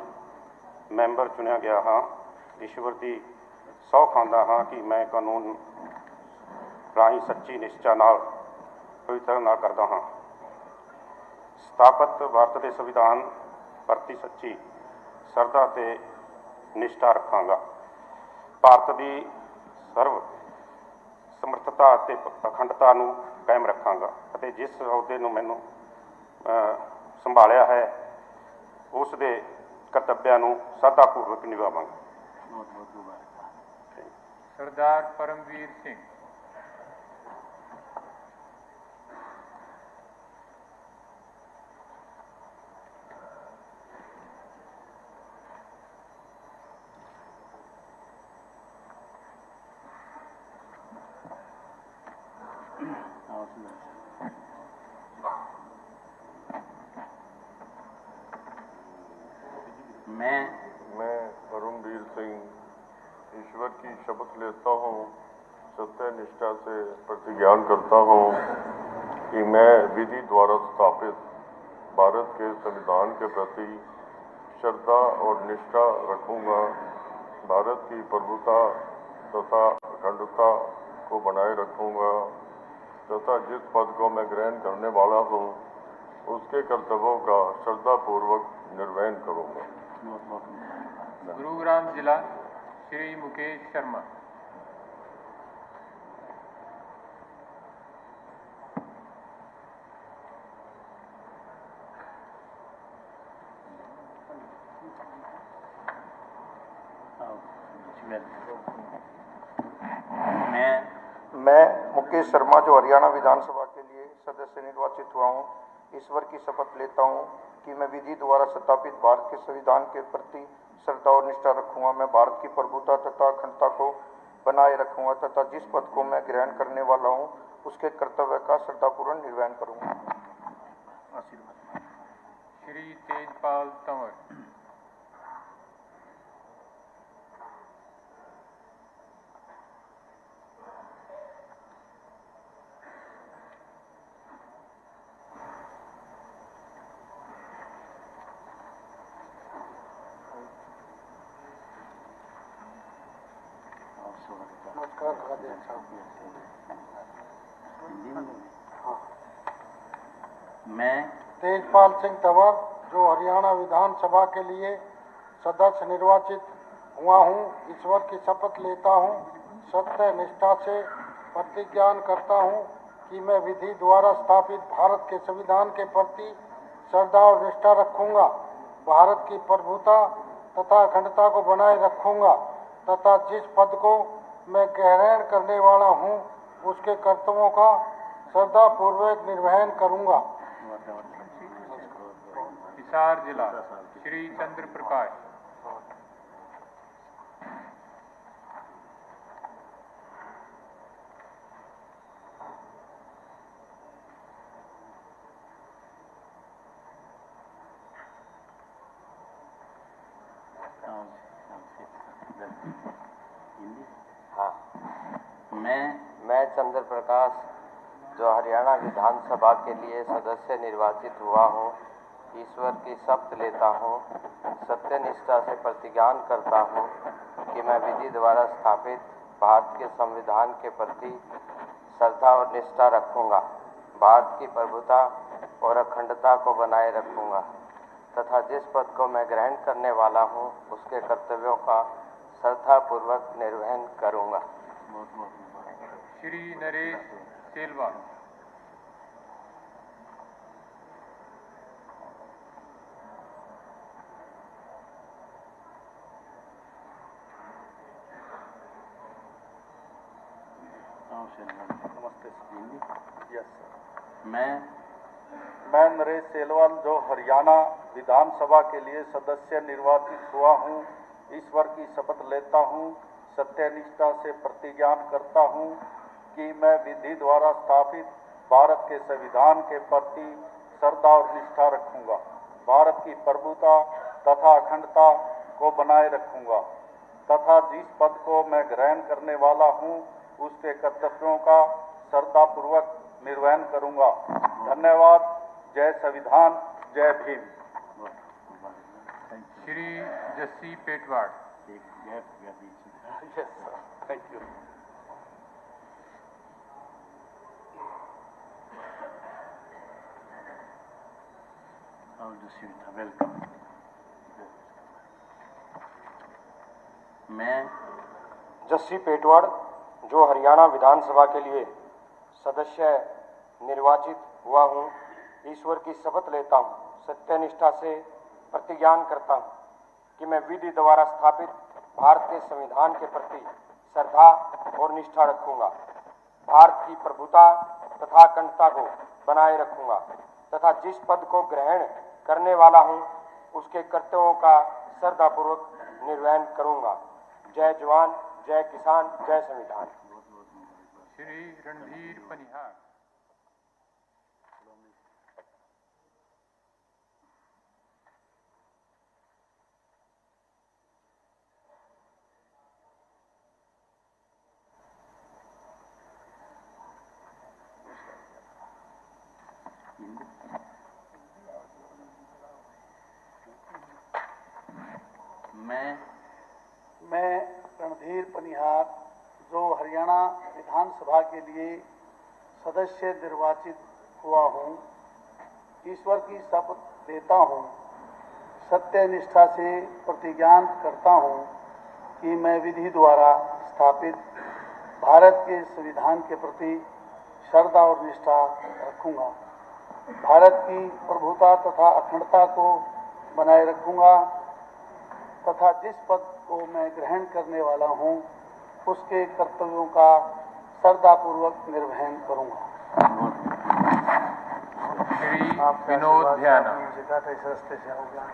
ਮੈਂਬਰ ਚੁਣਿਆ ਗਿਆ ਹਾਂ, ਈਸ਼ਵਰ ਦੀ ਸਹੁੰ ਖਾਂਦਾ ਹਾਂ ਕਿ ਮੈਂ ਕਾਨੂੰਨ ਰਾਹੀਂ ਸੱਚੀ ਨਿਸ਼ਚਾ ਨਾਲ ਪਵਿੱਤਰ ਨਾਲ ਕਰਦਾ ਹਾਂ, ਸਥਾਪਿਤ ਭਾਰਤ ਦੇ ਸੰਵਿਧਾਨ ਪ੍ਰਤੀ ਸੱਚੀ ਸ਼ਰਧਾ ਤੇ ਨਿਸ਼ਠਾ ਰੱਖਾਂਗਾ, ਭਾਰਤ ਦੀ ਸਰਵ ਸਮਰੱਥਾ ਅਤੇ ਅਖੰਡਤਾ ਨੂੰ ਕਾਇਮ ਰੱਖਾਂਗਾ ਅਤੇ ਜਿਸ ਅਹੁਦੇ ਨੂੰ ਮੈਨੂੰ ਸੰਭਾਲਿਆ ਹੈ ਉਸ ਦੇ ਕਰਤੱਵਿਆਂ ਨੂੰ ਸ਼ਰਧਾਪੂਰਵਕ ਨਿਭਾਵਾਂਗਾ। सरदार परमवीर सिंह। मैं परमवीर सिंह ईश्वर की शपथ लेता हूँ, सत्य निष्ठा से प्रतिज्ञान करता हूँ कि मैं विधि द्वारा स्थापित भारत के संविधान के प्रति श्रद्धा और निष्ठा रखूँगा, भारत की प्रभुता तथा अखंडता को बनाए रखूँगा तथा जिस पद को मैं ग्रहण करने वाला हूँ उसके कर्तव्यों का श्रद्धापूर्वक निर्वहन करूँगा। गुरुग्राम जिला श्री मुकेश शर्मा। मैं मुकेश शर्मा, जो हरियाणा विधानसभा के लिए सदस्य निर्वाचित हुआ हूँ, ईश्वर की शपथ लेता हूँ कि मैं विधि द्वारा स्थापित भारत के संविधान के प्रति श्रद्धा और निष्ठा रखूंगा, मैं भारत की प्रभुता तथा अखंडता को बनाए रखूंगा तथा जिस पद को मैं ग्रहण करने वाला हूँ उसके कर्तव्य का श्रद्धापूर्वक निर्वहन करूंगा। श्री तेजपाल तंवर। मैं तेजपाल सिंह तंवर, जो हरियाणा विधानसभा के लिए सदस्य निर्वाचित हुआ हूँ, ईश्वर की शपथ लेता हूँ, सत्य निष्ठा से प्रतिज्ञान करता हूँ कि मैं विधि द्वारा स्थापित भारत के संविधान के प्रति श्रद्धा और निष्ठा रखूंगा, भारत की प्रभुता तथा अखंडता को बनाए रखूंगा तथा जिस पद को मैं ग्रहण करने वाला हूँ उसके कर्तव्यों का श्रद्धापूर्वक निर्वहन करूंगा। हिसार जिला श्री चंद्र प्रकाश। हाँ, मैं चंद्र प्रकाश जो हरियाणा विधानसभा के लिए सदस्य निर्वाचित हुआ हूँ, ईश्वर की शपथ लेता हूँ, सत्य निष्ठा से प्रतिज्ञान करता हूँ कि मैं विधि द्वारा स्थापित भारत के संविधान के प्रति श्रद्धा और निष्ठा रखूंगा, भारत की प्रभुता और अखंडता को बनाए रखूंगा तथा जिस पद को मैं ग्रहण करने वाला हूँ उसके कर्तव्यों का श्रद्धापूर्वक निर्वहन करूंगा। श्री नरेश सेलवा। नमस्ते सर। Yes sir. मैं नरेश सेलवाल जो हरियाणा विधानसभा के लिए सदस्य निर्वाचित हुआ हूँ, ईश्वर की शपथ लेता हूँ, सत्यनिष्ठा से प्रतिज्ञान करता हूँ कि मैं विधि द्वारा स्थापित भारत के संविधान के प्रति श्रद्धा और निष्ठा रखूंगा, भारत की प्रभुता तथा अखंडता को बनाए रखूंगा तथा जिस पद को मैं ग्रहण करने वाला हूँ उसके कर्तव्यों का श्रद्धापूर्वक निर्वहन करूंगा। धन्यवाद। जय संविधान, जय Bhim. Shri Jassi Petwar. Yes sir, thank you. मैं जस्सी पेटवाड़ जो हरियाणा विधानसभा के लिए सदस्य निर्वाचित हुआ हूँ, ईश्वर की शपथ लेता हूँ, सत्यनिष्ठा से प्रतिज्ञान करता हूँ कि मैं विधि द्वारा स्थापित भारत के संविधान के प्रति श्रद्धा और निष्ठा रखूंगा, भारत की प्रभुता तथा अखंडता को बनाए रखूंगा तथा जिस पद को ग्रहण करने वाला हूँ उसके कर्तव्यों का श्रद्धापूर्वक निर्वहन करूंगा। जय जवान, जय किसान, जय संविधान। श्री रणधीर पनिहार। मैं रणधीर पनिहार जो हरियाणा विधानसभा के लिए सदस्य निर्वाचित हुआ हूँ, ईश्वर की शपथ लेता हूँ, सत्य निष्ठा से प्रतिज्ञान करता हूँ कि मैं विधि द्वारा स्थापित भारत के संविधान के प्रति श्रद्धा और निष्ठा रखूंगा, भारत की प्रभुता तथा अखंडता को बनाए रखूंगा तथा जिस पद को मैं ग्रहण करने वाला हूँ उसके कर्तव्यों का श्रद्धापूर्वक निर्वहन करूंगा। श्री विनोद ध्याना। इस रास्ते से हो गया।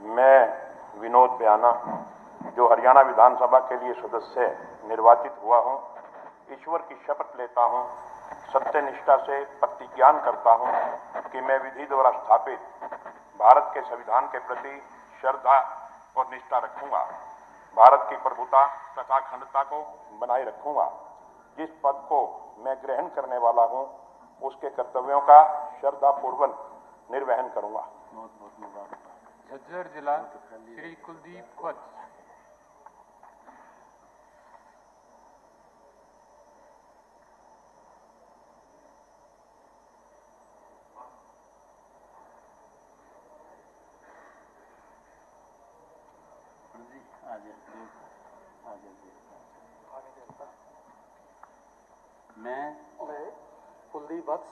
मैं विनोद बयाना जो हरियाणा विधानसभा के लिए सदस्य निर्वाचित हुआ हूँ, ईश्वर की शपथ लेता हूँ, सत्यनिष्ठा से प्रतिज्ञान करता हूँ कि मैं विधि द्वारा स्थापित भारत के संविधान के प्रति श्रद्धा और निष्ठा रखूंगा, भारत की प्रभुता तथा अखंडता को बनाए रखूंगा, जिस पद को मैं ग्रहण करने वाला हूँ उसके कर्तव्यों का श्रद्धापूर्वक निर्वहन करूंगा। झज्जर जिला श्री कुलदीप वत्स। मैं कुलदीप वत्स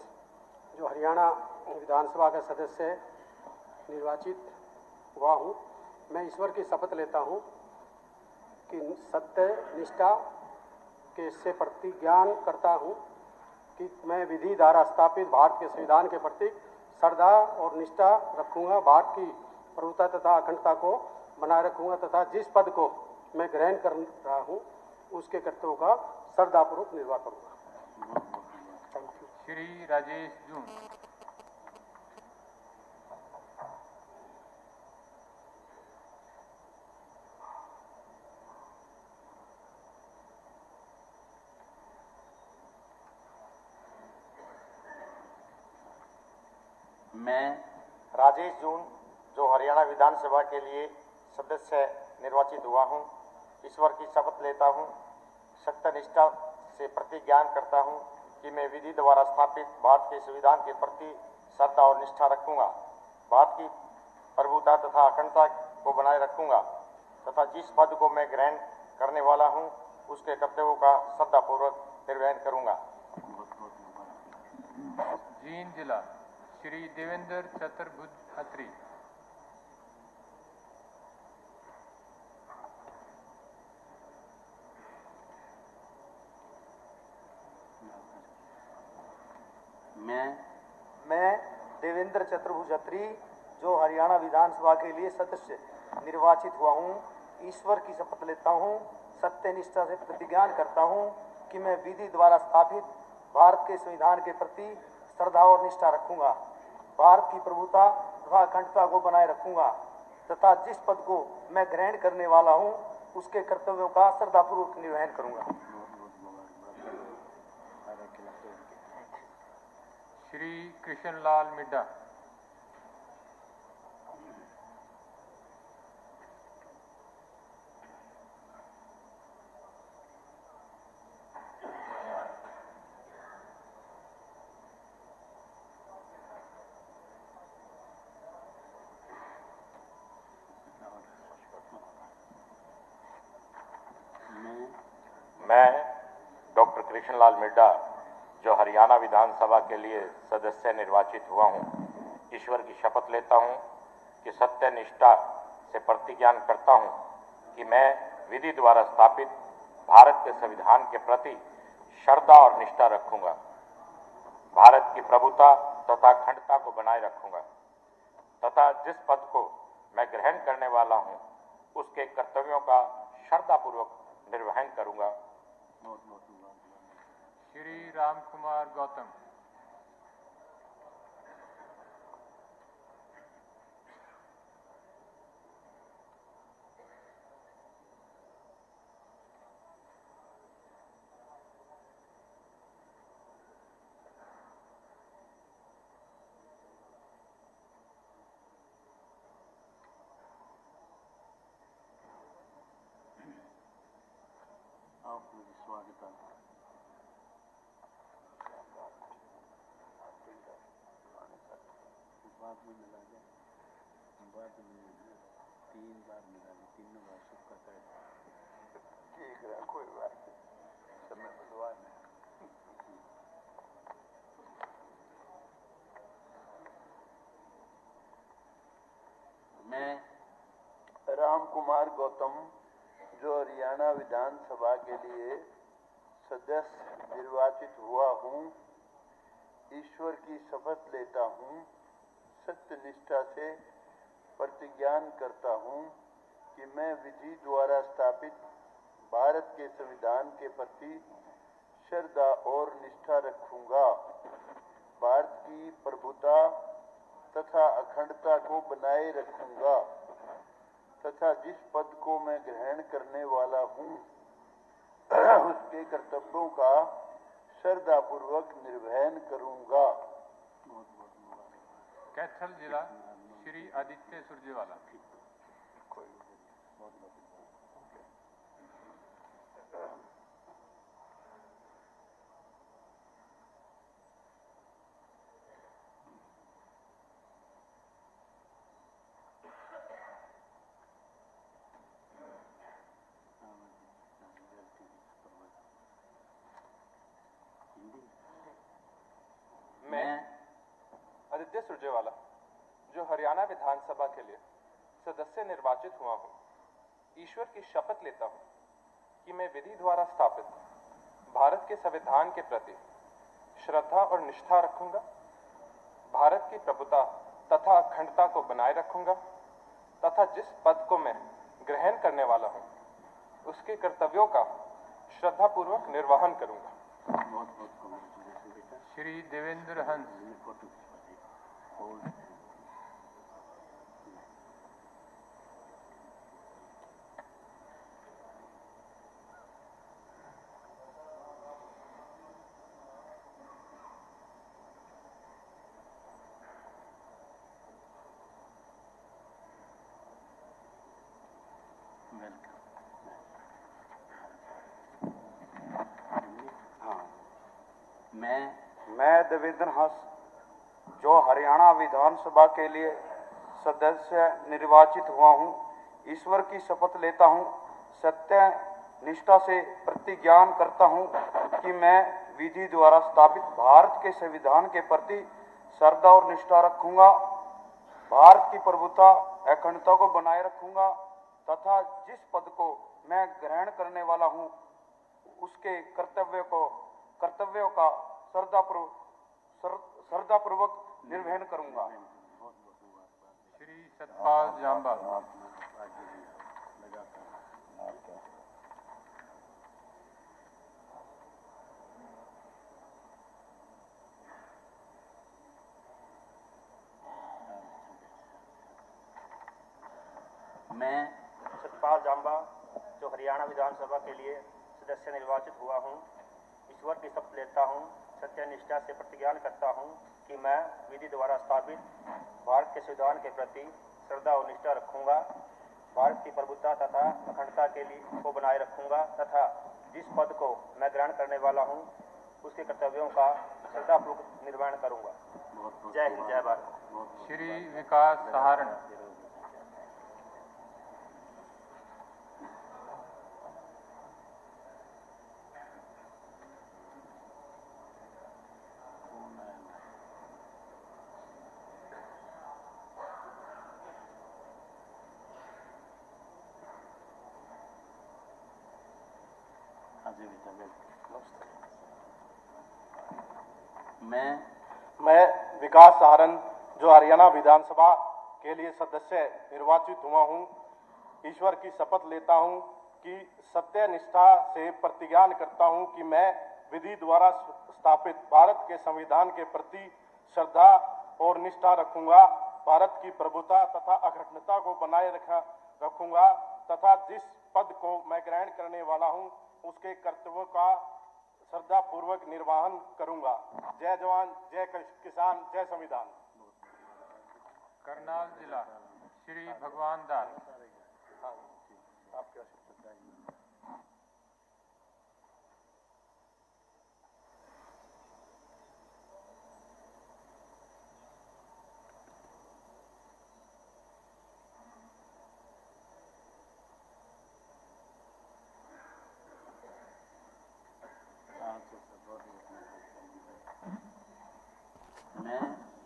जो हरियाणा विधानसभा का सदस्य निर्वाचित हुआ हूँ, मैं ईश्वर की शपथ लेता हूँ कि सत्य निष्ठा के से प्रतिज्ञान करता हूँ कि मैं विधि द्वारा स्थापित भारत के संविधान के प्रति श्रद्धा और निष्ठा रखूँगा, भारत की प्रभुता तथा अखंडता को बनाए रखूँगा तथा जिस पद को मैं ग्रहण कर रहा हूँ उसके कर्तव्यों का श्रद्धापूर्वक निर्वाह करूँगा। श्री राजेश जून। मैं राजेश जून जो हरियाणा विधानसभा के लिए सदस्य निर्वाचित हुआ हूँ, ईश्वर की शपथ लेता हूँ, सत्यनिष्ठा से प्रतिज्ञान करता हूँ कि मैं विधि द्वारा स्थापित भारत के संविधान के प्रति श्रद्धा और निष्ठा रखूंगा, भारत की प्रभुता तथा अखंडता को बनाए रखूंगा तथा जिस पद को मैं ग्रहण करने वाला हूँ उसके कर्तव्यों का श्रद्धापूर्वक निर्वहन करूंगा। जींद जिला श्री देवेंद्र चतुर्भुज अत्री। मैं देवेंद्र चतुर्भुज अत्री जो हरियाणा विधानसभा के लिए सदस्य निर्वाचित हुआ हूँ, ईश्वर की शपथ लेता हूँ, सत्यनिष्ठा से प्रतिज्ञान करता हूँ कि मैं विधि द्वारा स्थापित भारत के संविधान के प्रति श्रद्धा और निष्ठा रखूंगा, भारत की प्रभुता तथा अखंडता को बनाए रखूंगा तथा जिस पद को मैं ग्रहण करने वाला हूँ उसके कर्तव्यों का श्रद्धापूर्वक निर्वहन करूंगा। श्री कृष्णलाल मिड्डा। मैं डॉक्टर कृष्णलाल मिड्डा जो हरियाणा विधानसभा के लिए सदस्य निर्वाचित हुआ हूँ, ईश्वर की शपथ लेता हूँ कि सत्य निष्ठा से प्रतिज्ञान करता हूँ कि मैं विधि द्वारा स्थापित भारत के संविधान के प्रति श्रद्धा और निष्ठा रखूंगा, भारत की प्रभुता तथा अखंडता को बनाए रखूंगा तथा जिस पद को मैं ग्रहण करने वाला हूँ उसके कर्तव्यों का श्रद्धापूर्वक निर्वहन करूंगा। श्री राम कुमार गौतम। स्वागत है। बाद में मिला गया, बाद में 3 बार मिला गया, तीनों बार सबका तय। ठीक है, कोई बात नहीं, समय भगवान है। मैं राम कुमार गौतम जो हरियाणा विधानसभा के लिए सदस्य निर्वाचित हुआ हूँ, ईश्वर की शपथ लेता हूँ, सत्यनिष्ठा से प्रतिज्ञान करता हूँ कि मैं विधि द्वारा स्थापित भारत के संविधान के प्रति श्रद्धा और निष्ठा रखूंगा, भारत की प्रभुता तथा अखंडता को बनाए रखूंगा तथा जिस पद को मैं ग्रहण करने वाला हूँ उसके कर्तव्यों का श्रद्धापूर्वक निर्वहन करूंगा। कैथल जिला श्री आदित्य सुरजेवाला। मैं आदित्य सुरजेवाला जो हरियाणा विधानसभा के लिए सदस्य निर्वाचित हुआ हूँ, ईश्वर की शपथ लेता हूँ कि मैं विधि द्वारा स्थापित भारत के संविधान के प्रति श्रद्धा और निष्ठा रखूंगा, भारत की प्रभुता तथा अखंडता को बनाए रखूंगा तथा जिस पद को मैं ग्रहण करने वाला हूँ उसके कर्तव्यों का श्रद्धापूर्वक निर्वहन करूंगा। श्री देवेंद्र हंस। मैं देवेंद्र हंस जो हरियाणा विधानसभा के लिए सदस्य निर्वाचित हुआ हूँ, ईश्वर की शपथ लेता हूँ, सत्य निष्ठा से प्रतिज्ञान करता हूँ कि मैं विधि द्वारा स्थापित भारत के संविधान के प्रति श्रद्धा और निष्ठा रखूंगा, भारत की प्रभुता अखंडता को बनाए रखूंगा तथा जिस पद को मैं ग्रहण करने वाला हूँ उसके कर्तव्यों का श्रद्धापूर्वक निर्वहन करूंगा। श्री सतपाल जांबा। मैं सतपाल जांबा जो हरियाणा विधानसभा के लिए सदस्य निर्वाचित हुआ हूँ, ईश्वर की शपथ लेता हूँ, सत्य निष्ठा से प्रतिज्ञान करता हूँ कि मैं विधि द्वारा स्थापित भारत के संविधान के प्रति श्रद्धा और निष्ठा रखूंगा, भारत की प्रभुता तथा अखंडता के लिए को बनाए रखूंगा तथा जिस पद को मैं ग्रहण करने वाला हूँ उसके कर्तव्यों का श्रद्धापूर्वक निर्वहन करूंगा। जय हिंद, जय भारत। श्री विकास सहारण। मैं विकास सहारण जो हरियाणा विधानसभा के लिए सदस्य निर्वाचित हुआ हूँ, ईश्वर की शपथ लेता हूँ कि सत्य निष्ठा से प्रतिज्ञान करता हूँ कि मैं विधि द्वारा स्थापित भारत के संविधान के प्रति श्रद्धा और निष्ठा रखूंगा, भारत की प्रभुता तथा अखंडता को बनाए रखूंगा तथा जिस पद को मैं ग्रहण करने वाला हूँ उसके कर्तव्यों का श्रद्धापूर्वक निर्वहन करूंगा। जय जवान, जय किसान, जय संविधान। करनाल जिला श्री भगवान दास। आपके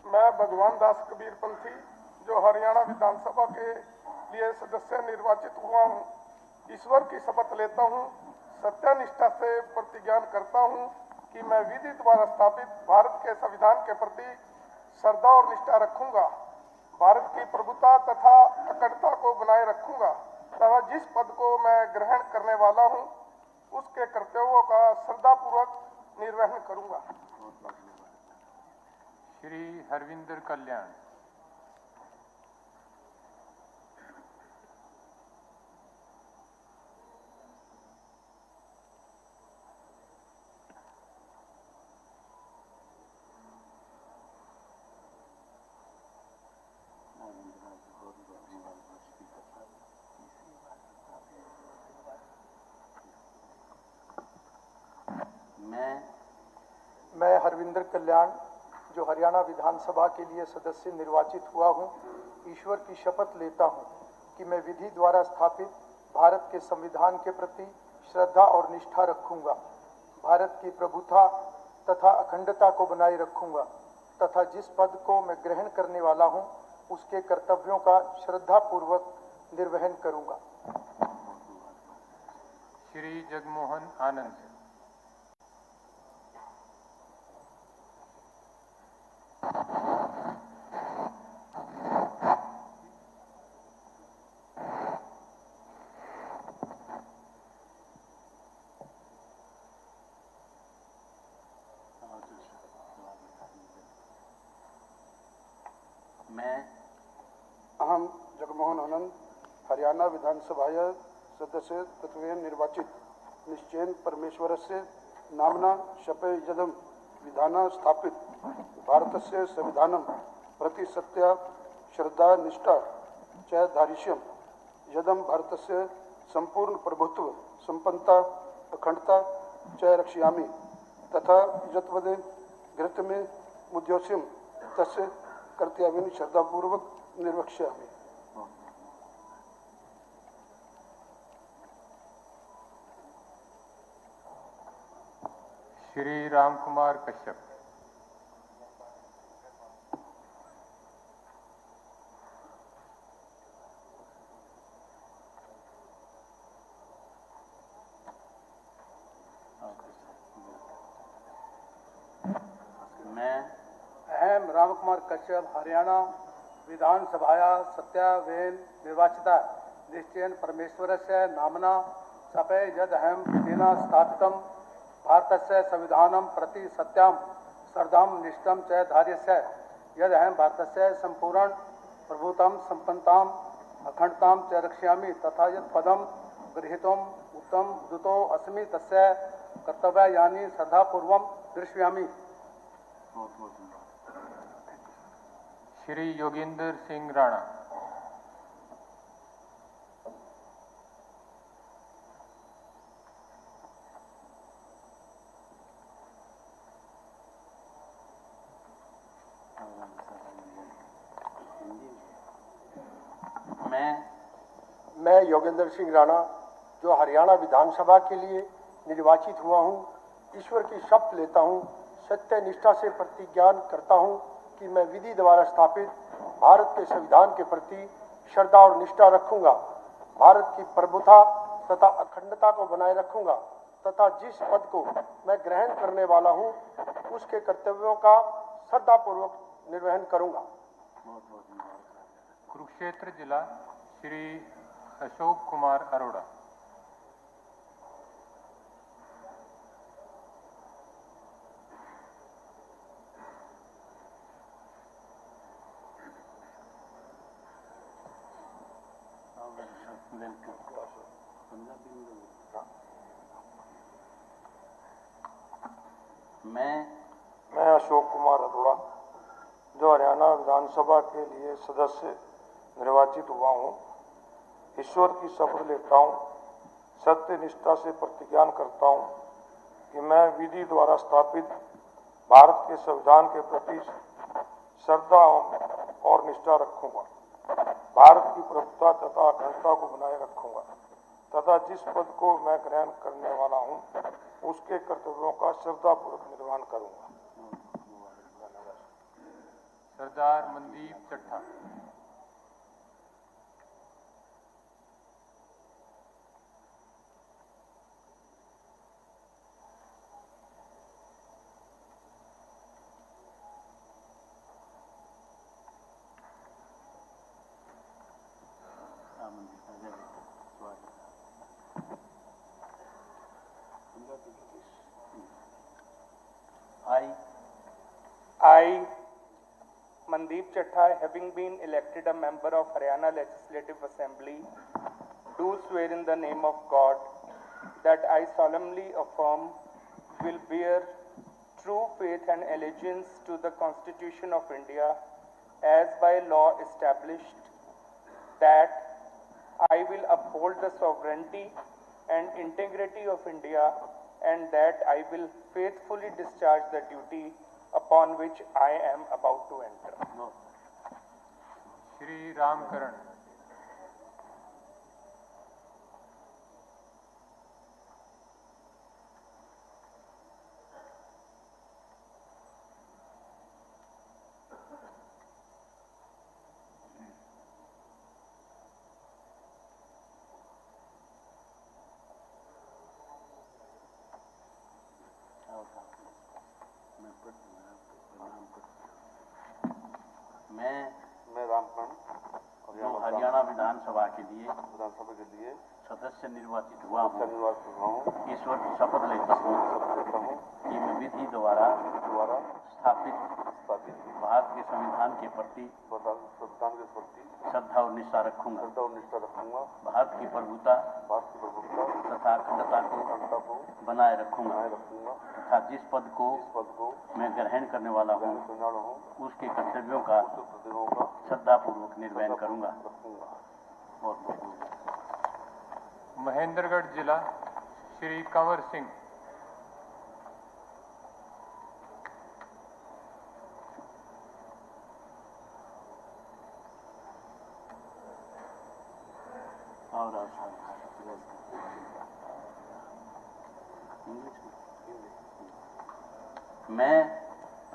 मैं भगवान दास कबीर पंथी जो हरियाणा विधानसभा के लिए सदस्य निर्वाचित हुआ हूँ, ईश्वर की शपथ लेता हूँ, सत्यनिष्ठा से प्रतिज्ञान करता हूँ कि मैं विधि द्वारा स्थापित भारत के संविधान के प्रति श्रद्धा और निष्ठा रखूंगा, भारत की प्रभुता तथा अखंडता को बनाए रखूंगा तथा जिस पद को मैं ग्रहण करने वाला हूँ उसके कर्तव्यों का श्रद्धापूर्वक निर्वहन करूंगा। श्री हरविंदर कल्याण। मैं हरविंदर कल्याण जो हरियाणा विधानसभा के लिए सदस्य निर्वाचित हुआ हूँ, ईश्वर की शपथ लेता हूँ कि मैं विधि द्वारा स्थापित भारत के संविधान के प्रति श्रद्धा और निष्ठा रखूंगा, भारत की प्रभुता तथा अखंडता को बनाए रखूंगा तथा जिस पद को मैं ग्रहण करने वाला हूँ उसके कर्तव्यों का श्रद्धापूर्वक निर्वहन करूंगा। श्री जगमोहन आनंद। अहम जगमोहन आनंद हरियाणा विधानसभाय सदस्य तत्वेन निर्वाचित निश्चयेन परमेश्वरस्य नाम्ना शपथ यदम विधान स्थापित भारतस्य संविधानं प्रति सत्या श्रद्धा निष्ठा च धारिष्यं यदम भारतस्य संपूर्ण प्रभुत्व संपन्नता अखंडता च रक्षयामि तथा यत्वदे घृतमे मुद्योस्यं तस्य कर्तव्यानि श्रद्धापूर्वक निर्वक्ष्यामि। श्री राम कुमार कश्यप। अहम राम कुमार कश्यप हरियाणा विधानसभाया सत्यावेन निर्वाचिता निश्चयेन परमेश्वरस्य नाम्ना शपथ यद अहम विधिना स्थापितं भारतस्य संविधानं प्रति सत्यां श्रद्धां निष्ठां च धार्यस्य यद अहम भारतस्य संपूर्ण प्रभुतां संपन्नतां अखंडतां च रक्षयामि तथा यत् पदं गृहीतुम् उत्तम दूतो अस्मि तस्य कर्तव्यानि श्रद्धापूर्वं दर्शयामि। श्री योगेंद्र सिंह राणा। मैं योगेंद्र सिंह राणा जो हरियाणा विधानसभा के लिए निर्वाचित हुआ हूँ, ईश्वर की शपथ लेता हूँ, सत्य निष्ठा से प्रतिज्ञा करता हूँ कि मैं विधि द्वारा स्थापित भारत के संविधान के प्रति श्रद्धा और निष्ठा रखूंगा, भारत की प्रभुता तथा अखंडता को बनाए रखूंगा तथा जिस पद को मैं ग्रहण करने वाला हूं उसके कर्तव्यों का श्रद्धापूर्वक निर्वहन करूंगा। कुरुक्षेत्र जिला श्री अशोक कुमार अरोड़ा। मैं अशोक कुमार अरोड़ा जो हरियाणा विधानसभा के लिए सदस्य निर्वाचित हुआ हूँ, ईश्वर की शपथ लेता हूँ, सत्य निष्ठा से प्रतिज्ञा करता हूँ कि मैं विधि द्वारा स्थापित भारत के संविधान के प्रति श्रद्धा और निष्ठा रखूंगा, भारत की प्रभुता तथा अखंडता को बनाए रखूंगा तथा जिस पद को मैं ग्रहण करने वाला हूँ उसके कर्तव्यों का श्रद्धापूर्वक निर्वहन करूंगा। सरदार Mandeep Chatha. I, Mandeep Chatta, having been elected a member of Haryana Legislative Assembly, do swear in the name of God that I solemnly affirm will bear true faith and allegiance to the Constitution of India as by law established, that I will uphold the sovereignty and integrity of India and that I will faithfully discharge the duty upon which I am about to enter. Shri Ramkaran. मैं रामकरण हरियाणा विधानसभा के लिए सदस्य निर्वाचित हुआ हूँ। ईश्वर की शपथ लेता हूँ कि मैं विधि द्वारा स्थापित भारत के संविधान के प्रति श्रद्धा और निष्ठा रखूंगा। भारत की प्रभुता तथा अखंडता को बनाए रखूंगा तथा जिस पद को मैं ग्रहण करने वाला हूँ उसके कर्तव्यों का श्रद्धापूर्वक निर्वहन करूंगा। महेंद्रगढ़ जिला श्री कंवर सिंह।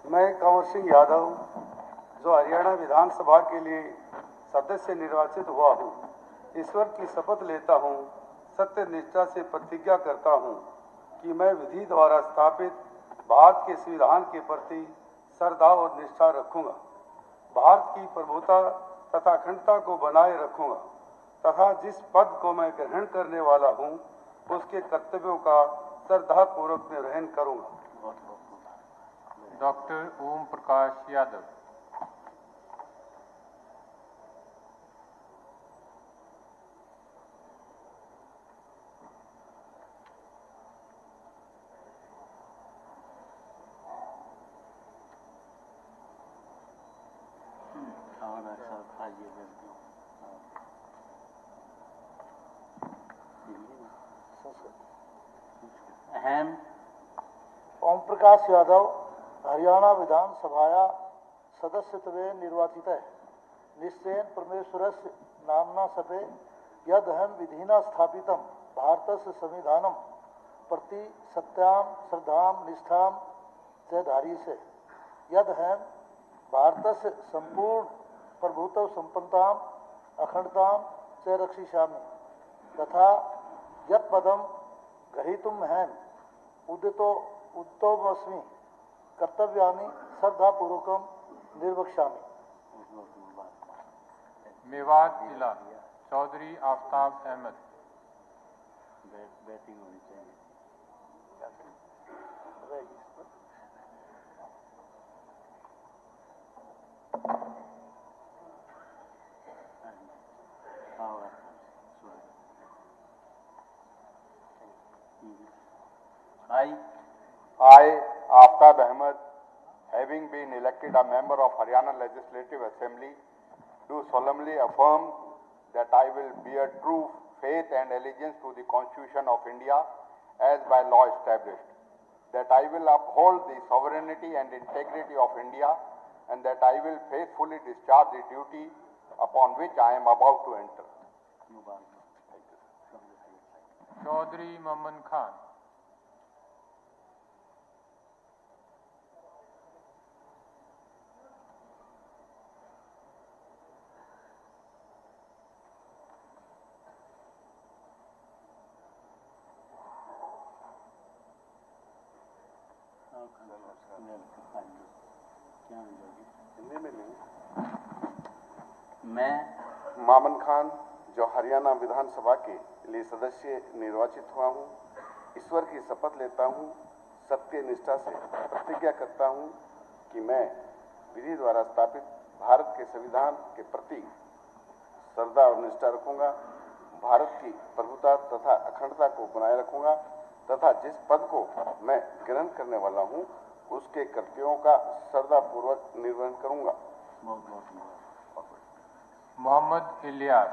मैं कंवर सिंह यादव जो हरियाणा विधानसभा के लिए सदस्य निर्वाचित हुआ हूँ, ईश्वर की शपथ लेता हूँ, सत्य निष्ठा से प्रतिज्ञा करता हूँ कि मैं विधि द्वारा स्थापित भारत के संविधान के प्रति श्रद्धा और निष्ठा रखूंगा, भारत की प्रभुता तथा अखंडता को बनाए रखूंगा तथा जिस पद को मैं ग्रहण करने वाला हूँ उसके कर्तव्यों का श्रद्धापूर्वक निर्वहन करूंगा। डॉक्टर ओम प्रकाश यादव। ओम प्रकाश यादव हरियाणा विधानसभाया सदस्यत्वे निर्वाचित है। निश्चयेन परमेश्वरस्य नाम्ना सपे यदहं विधिना स्थापितं भारतस्य संविधानं प्रति सत्यां श्रद्धां निष्ठां च धारयिष्ये। यदहं भारतस्य संपूर्ण प्रभुत्व संपन्नतां अखंडतां च रक्षिष्यामि तथा यत्पदं ग्रहीतुमहं उद्यतोऽस्मि कर्तव्यानि श्रद्धापूर्वकं निर्वक्ष्यामि। मेवात जिला चौधरी आफ्ताब अहमद। बैटिंग होनी चाहिए। I, Aftab Ahmed, having been elected a member of Haryana Legislative Assembly, do solemnly affirm that I will bear true faith and allegiance to the Constitution of India as by law established, that I will uphold the sovereignty and integrity of India, and that I will faithfully discharge the duty upon which I am about to enter. Chaudhary Mohammad Khan. मैं मामन खान जो हरियाणा विधानसभा के लिए सदस्य निर्वाचित हुआ हूँ, ईश्वर की शपथ लेता हूँ, सत्य निष्ठा से प्रतिज्ञा करता हूँ कि मैं विधि द्वारा स्थापित भारत के संविधान के प्रति श्रद्धा और निष्ठा रखूंगा, भारत की प्रभुता तथा अखंडता को बनाए रखूंगा तथा जिस पद को मैं ग्रहण करने वाला हूँ उसके कर्तव्यों का श्रद्धापूर्वक निर्वहन करूंगा। मोहम्मद इलियास।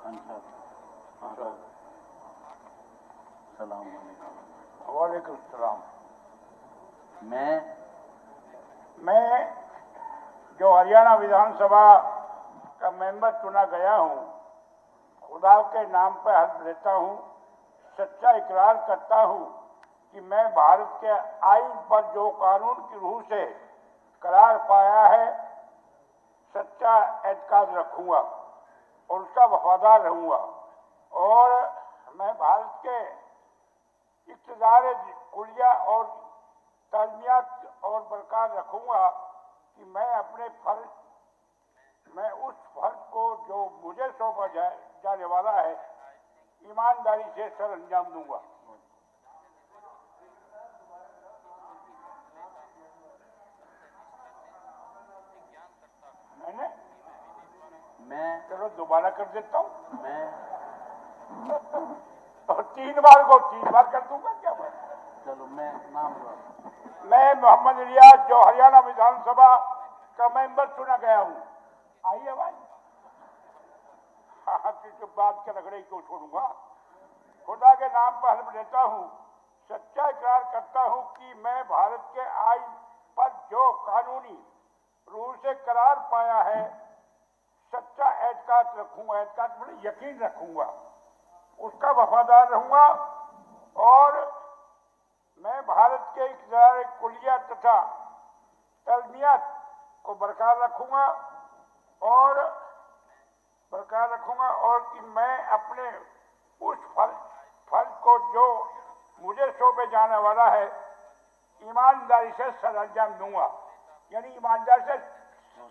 सलाम वालेकुम सलाम। मैं जो हरियाणा विधानसभा का मेंबर चुना गया हूँ, खुदा के नाम पर हल्फ लेता हूँ, सच्चा इकरार करता हूँ कि मैं भारत के आईन पर जो कानून की रूह से करार पाया है, सच्चा एतकाद रखूंगा और उसका वफादार रहूंगा, और मैं भारत के इक़्तिदार कुलिया और तालीमियात और बरकरार रखूंगा कि मैं उस फर्ज को जो मुझे सौंपा जाने वाला है, ईमानदारी से सर अंजाम दूंगा। मैं चलो दोबारा कर देता हूँ। और 3 बार कर दूंगा क्या बात? चलो मैं नाम मैं मोहम्मद इलियास जो हरियाणा विधानसभा का मेंबर चुना गया हूँ। आइए भाई, हाँ क्योंकि बात के रगड़े को छोड़ूंगा। खुदा के नाम पर हल्फ लेता हूँ, सच्चा इकरार करता हूँ कि मैं भारत के आईन पर जो कानूनी रूल से करार पाया है, सच्चा एतकाद रखूंगा, एतकाद मतलब यकीन रखूंगा, उसका वफादार रहूंगा, और मैं भारत के इक़्तिदार कुलिया तथा तालीमियात को बरकरार रखूंगा और कि मैं अपने उस फर्ज को जो मुझे सौंपे जाने वाला है, ईमानदारी से सर अंजाम दूंगा, यानी ईमानदारी से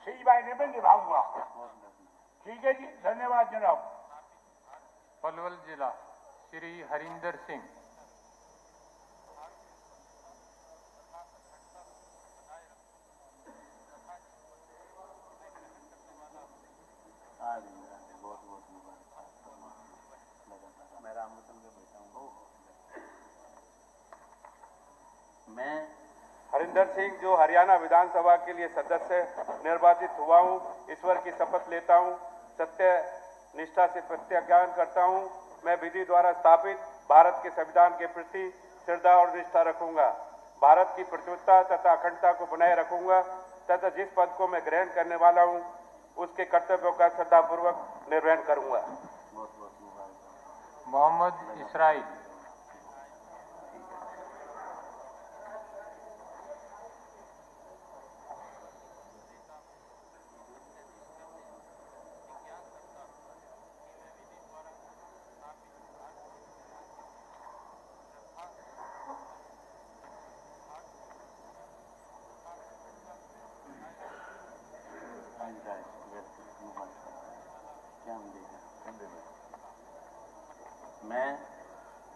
सही मायने में निभाऊंगा। ठीक है जी, धन्यवाद जनाब। पलवल जिला श्री हरिंदर सिंह। मैं हरिंदर सिंह जो हरियाणा विधानसभा के लिए सदस्य निर्वाचित हुआ हूँ, ईश्वर की शपथ लेता हूँ, सत्य निष्ठा से प्रतिज्ञान करता हूँ, मैं विधि द्वारा स्थापित भारत के संविधान के प्रति श्रद्धा और निष्ठा रखूंगा, भारत की प्रभुत्ता तथा अखंडता को बनाए रखूंगा तथा जिस पद को मैं ग्रहण करने वाला हूँ उसके कर्तव्यों का श्रद्धापूर्वक निर्वहन करूंगा। मोहम्मद इसराइल।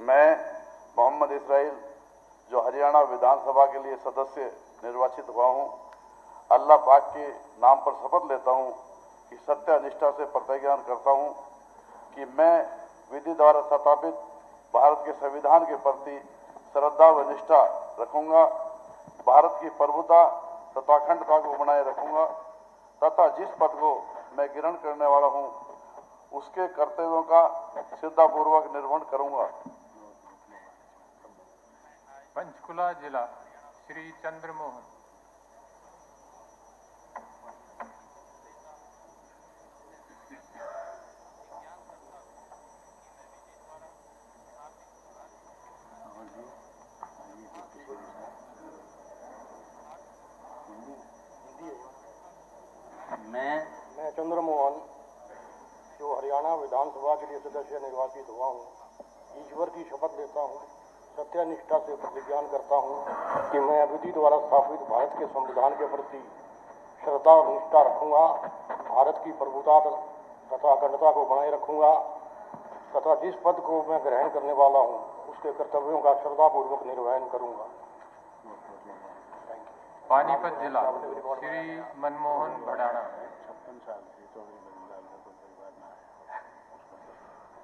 मैं मोहम्मद इसराइल जो हरियाणा विधानसभा के लिए सदस्य निर्वाचित हुआ हूँ, अल्लाह पाक के नाम पर शपथ लेता हूँ कि सत्य निष्ठा से प्रतिज्ञान करता हूँ कि मैं विधि द्वारा स्थापित भारत के संविधान के प्रति श्रद्धा व निष्ठा रखूंगा, भारत की प्रभुता तथा अखंडता को बनाए रखूंगा तथा जिस पद को मैं ग्रहण करने वाला हूँ उसके कर्तव्यों का श्रद्धापूर्वक निर्वहन करूंगा। पंचकुला जिला श्री चंद्रमोहन। मैं चंद्रमोहन जो हरियाणा विधानसभा के लिए सदस्य निर्वाचित हुआ हूँ, ईश्वर की शपथ लेता हूँ, सत्यनिष्ठा से प्रतिज्ञान करता हूँ कि मैं विधि द्वारा स्थापित भारत के संविधान के प्रति श्रद्धा और निष्ठा रखूंगा, भारत की प्रभुता तथा अखंडता को बनाए रखूंगा तथा जिस पद को मैं ग्रहण करने वाला हूँ उसके कर्तव्यों का श्रद्धापूर्वक निर्वहन करूंगा। पानीपत जिला श्री मनमोहन भडाना।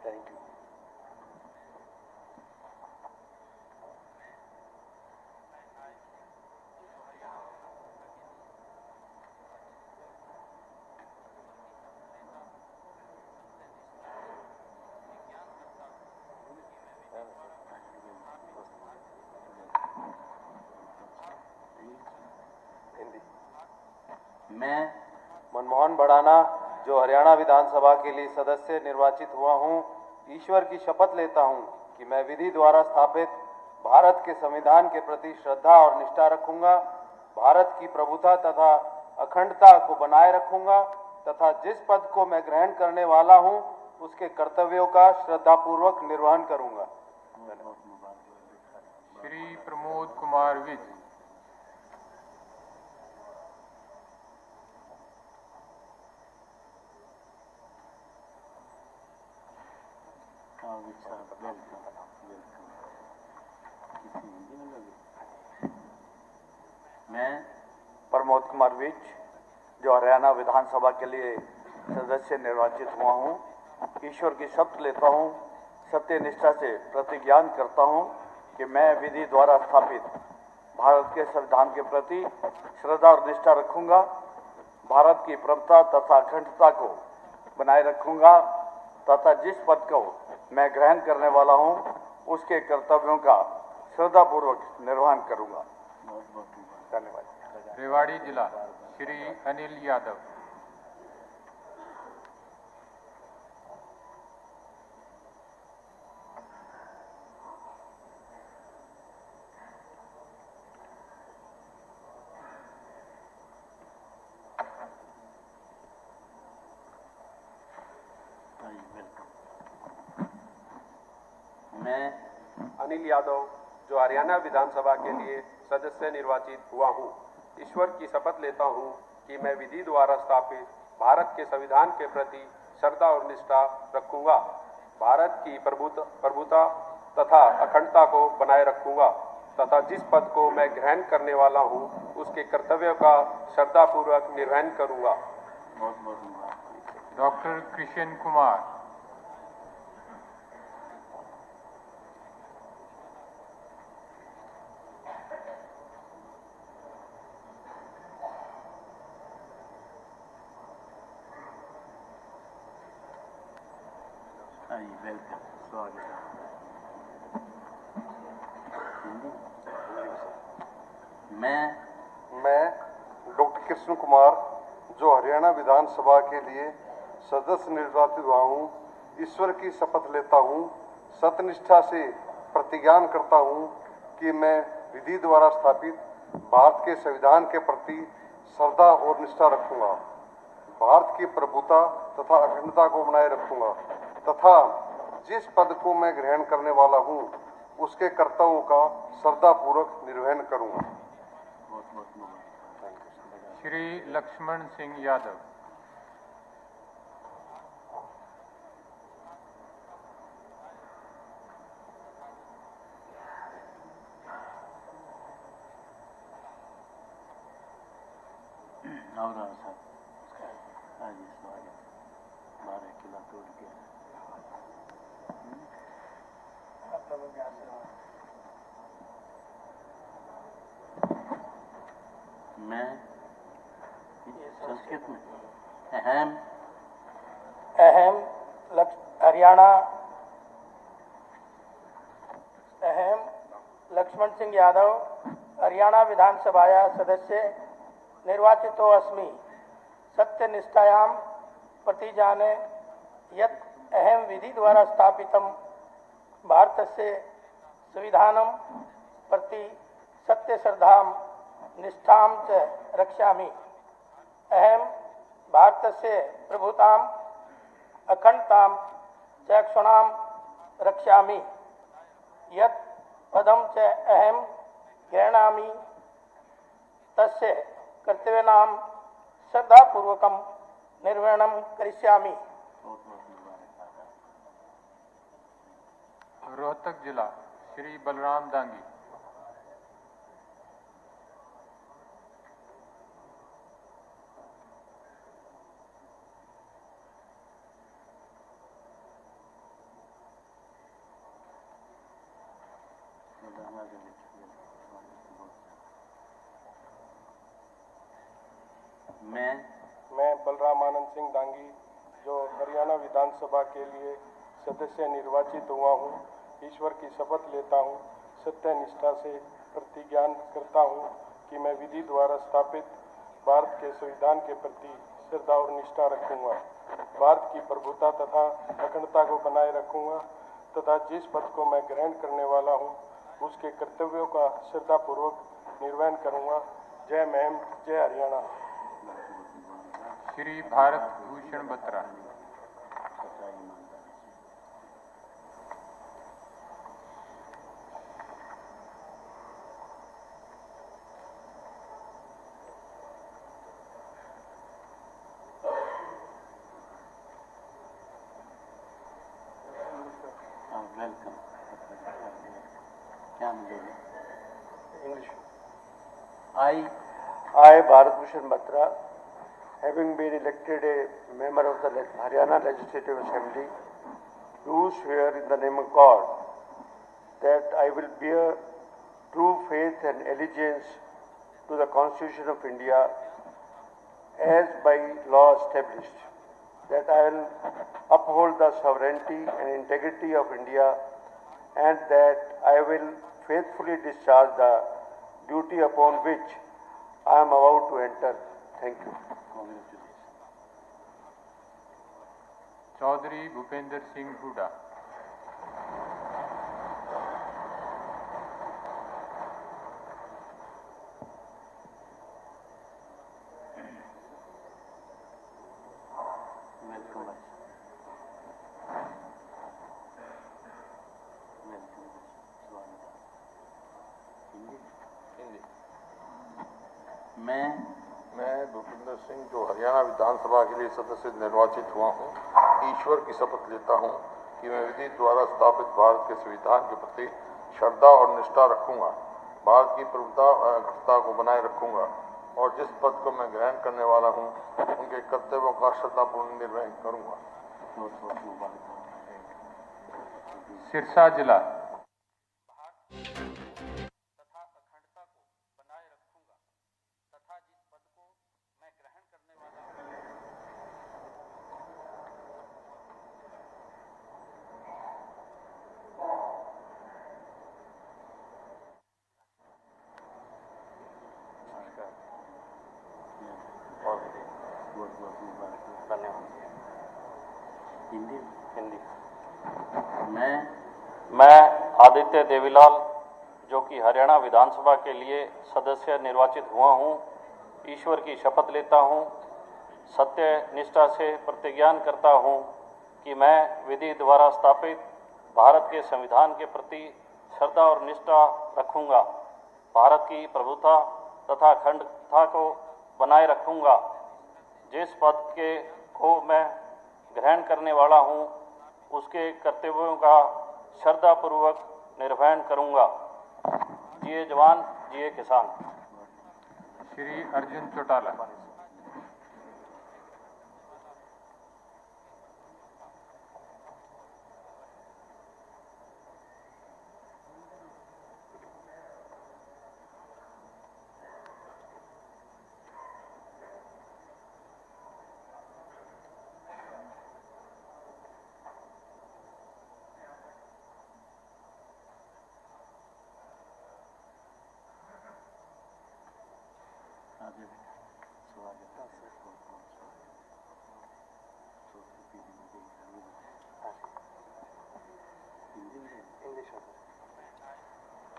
Thank you. मैं मनमोहन भड़ाना जो हरियाणा विधानसभा के लिए सदस्य निर्वाचित हुआ हूँ, ईश्वर की शपथ लेता हूँ कि मैं विधि द्वारा स्थापित भारत के संविधान के प्रति श्रद्धा और निष्ठा रखूंगा, भारत की प्रभुता तथा अखंडता को बनाए रखूंगा तथा जिस पद को मैं ग्रहण करने वाला हूँ उसके कर्तव्यों का श्रद्धापूर्वक निर्वहन करूंगा। श्री प्रमोद कुमार विज। मैं प्रमोद कुमार विज जो हरियाणा विधानसभा के लिए सदस्य निर्वाचित हुआ हूँ, ईश्वर की शपथ लेता हूँ, सत्य निष्ठा से प्रतिज्ञान करता हूँ कि मैं विधि द्वारा स्थापित भारत के संविधान के प्रति श्रद्धा और निष्ठा रखूंगा, भारत की प्रभुता तथा अखंडता को बनाए रखूंगा तथा जिस पद को मैं ग्रहण करने वाला हूं उसके कर्तव्यों का श्रद्धापूर्वक निर्वहन करूंगा। धन्यवाद। रेवाड़ी जिला श्री अनिल यादव। मैं अनिल यादव जो हरियाणा विधानसभा के लिए सदस्य निर्वाचित हुआ हूँ, ईश्वर की शपथ लेता हूँ कि मैं विधि द्वारा स्थापित भारत के संविधान के प्रति श्रद्धा और निष्ठा रखूंगा, भारत की प्रभुता तथा अखंडता को बनाए रखूंगा तथा जिस पद को मैं ग्रहण करने वाला हूँ उसके कर्तव्यों का श्रद्धापूर्वक निर्वहन करूंगा। डॉक्टर कृष्ण कुमार। वेलकम, स्वागत है। मैं डॉक्टर कृष्ण कुमार जो हरियाणा विधानसभा के लिए सदस्य निर्वाचित हुआ हूँ, ईश्वर की शपथ लेता हूँ, सत्यनिष्ठा से प्रतिज्ञान करता हूँ कि मैं विधि द्वारा स्थापित भारत के संविधान के प्रति श्रद्धा और निष्ठा रखूंगा, भारत की प्रभुता तथा अखंडता को बनाए रखूंगा तथा जिस पद को मैं ग्रहण करने वाला हूँ उसके कर्तव्यों का श्रद्धापूर्वक निर्वहन करूंगा। श्री लक्ष्मण सिंह यादव। मैं संस्कृत में लक्ष्मण सिंह यादव हरियाणा विधानसभाया सदस्य निर्वाचितो अस्मि, सत्यनिष्ठायां प्रतिजाने यत् अहं विधि द्वारा स्थापितं भारतस्य संविधानं प्रति सत्यश्रद्धां निष्ठां च रक्षामि, अहं भारतस्य प्रभुतां अखंडतां च क्षुणां रक्षामि, यत् पदं च अहं गृह्णामि तस्य कर्तव्यानां श्रद्धापूर्वकं निर्वहणं करिष्यामि। रोहतक जिला श्री बलराम दांगी। मैं बलराम आनंद सिंह दांगी जो हरियाणा विधानसभा के लिए सदस्य निर्वाचित हुआ हूँ, ईश्वर की शपथ लेता हूँ, सत्य निष्ठा से प्रतिज्ञान करता हूँ कि मैं विधि द्वारा स्थापित भारत के संविधान के प्रति श्रद्धा और निष्ठा रखूंगा। भारत की प्रभुता तथा अखंडता को बनाए रखूंगा तथा जिस पद को मैं ग्रहण करने वाला हूं, उसके कर्तव्यों का श्रद्धापूर्वक निर्वहन करूंगा। जय मैम, जय हरियाणा। श्री भारत भूषण बत्रा। Welcome. क्या मिलेगा? English. I, Bharat Bhushan Batra, having been elected a member of the Haryana Legislative Assembly, do swear in the name of God that I will bear true faith and allegiance to the Constitution of India as by law established, that I will uphold the sovereignty and integrity of India, and that I will faithfully discharge the duty upon which I am about to enter. Thank you. Chaudhary Bhupendra Singh Hooda. मैं भूपेंद्र सिंह जो हरियाणा विधानसभा के लिए सदस्य निर्वाचित हुआ हूँ, ईश्वर की शपथ लेता हूँ कि मैं विधि द्वारा स्थापित भारत के संविधान के प्रति श्रद्धा और निष्ठा रखूंगा, भारत की प्रभुता और अखंडता को बनाए रखूंगा और जिस पद को मैं ग्रहण करने वाला हूँ, उनके कर्तव्यों का श्रद्धापूर्ण निर्वहन करूंगा। सिरसा जिला। मैं आदित्य देवीलाल जो कि हरियाणा विधानसभा के लिए सदस्य निर्वाचित हुआ हूँ, ईश्वर की शपथ लेता हूँ, सत्य निष्ठा से प्रतिज्ञान करता हूँ कि मैं विधि द्वारा स्थापित भारत के संविधान के प्रति श्रद्धा और निष्ठा रखूँगा, भारत की प्रभुता तथा अखंडता को बनाए रखूँगा, जिस पद को मैं ग्रहण करने वाला हूँ, उसके कर्तव्यों का श्रद्धापूर्वक निर्वहन करूंगा। जिए जवान, जिए किसान। Shri Arjun Chautala.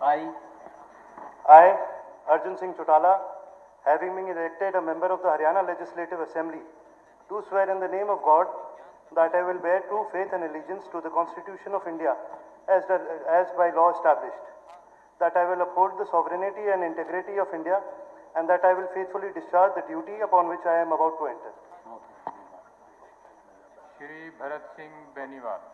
I, Arjun Singh Chotala, having been elected a member of the Haryana Legislative Assembly, do swear in the name of God that I will bear true faith and allegiance to the Constitution of India as by law established, that I will uphold the sovereignty and integrity of India, and that I will faithfully discharge the duty upon which I am about to enter. Shri Bharat Singh Beniwal.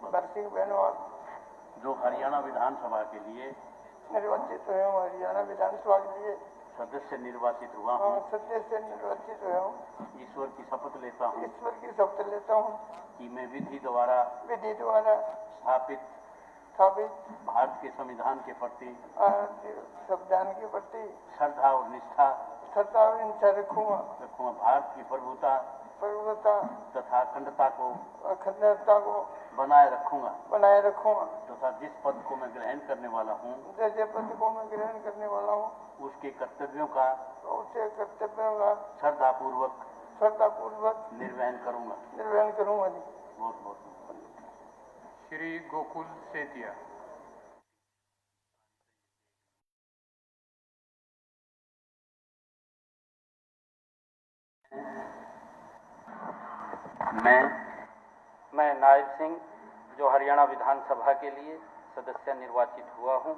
Barsingh बेनवाल जो हरियाणा विधानसभा के लिए निर्वाचित हुए हूँ, हरियाणा विधानसभा के लिए सदस्य निर्वाचित हुआ हूँ, सदस्य निर्वाचित हुए हूँ, ईश्वर की शपथ लेता हूँ ईश्वर की शपथ लेता हूँ कि मैं विधि द्वारा स्थापित भारत के संविधान के प्रति संविधान के प्रति श्रद्धा और निष्ठा रखूंगा। भारत की प्रभुता तथा अखंडता को बनाए रखूंगा तथा जिस पद को मैं ग्रहण करने वाला हूँ उसके कर्तव्यों का श्रद्धापूर्वक निर्वहन करूंगा जी। बहुत बहुत श्री गोकुल सेतिया। मैं नायब सिंह जो हरियाणा विधानसभा के लिए सदस्य निर्वाचित हुआ हूँ,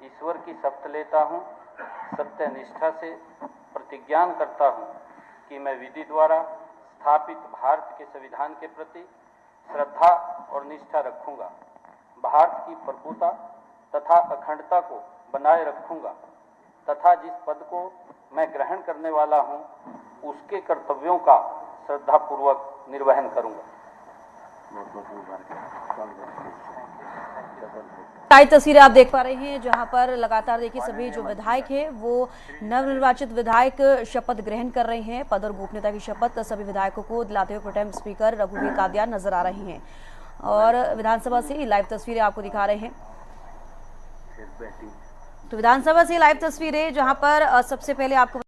ईश्वर की शपथ लेता हूँ, सत्य निष्ठा से प्रतिज्ञान करता हूँ कि मैं विधि द्वारा स्थापित भारत के संविधान के प्रति श्रद्धा और निष्ठा रखूंगा, भारत की प्रभुता तथा अखंडता को बनाए रखूंगा तथा जिस पद को मैं ग्रहण करने वाला हूं उसके कर्तव्यों का श्रद्धापूर्वक निर्वहन करूंगा। ताज़ी तस्वीरें आप देख पा रहे हैं जहां पर लगातार देखिए सभी जो विधायक हैं वो नवनिर्वाचित विधायक शपथ ग्रहण कर रहे हैं। पद और गोपनीयता की शपथ सभी विधायकों को दिलाते हुए प्रोटेम स्पीकर रघुवीर कादियान नजर आ रहे हैं और विधानसभा से लाइव तस्वीरें आपको दिखा रहे हैं। तो विधानसभा से लाइव तस्वीरें जहां पर सबसे पहले आपको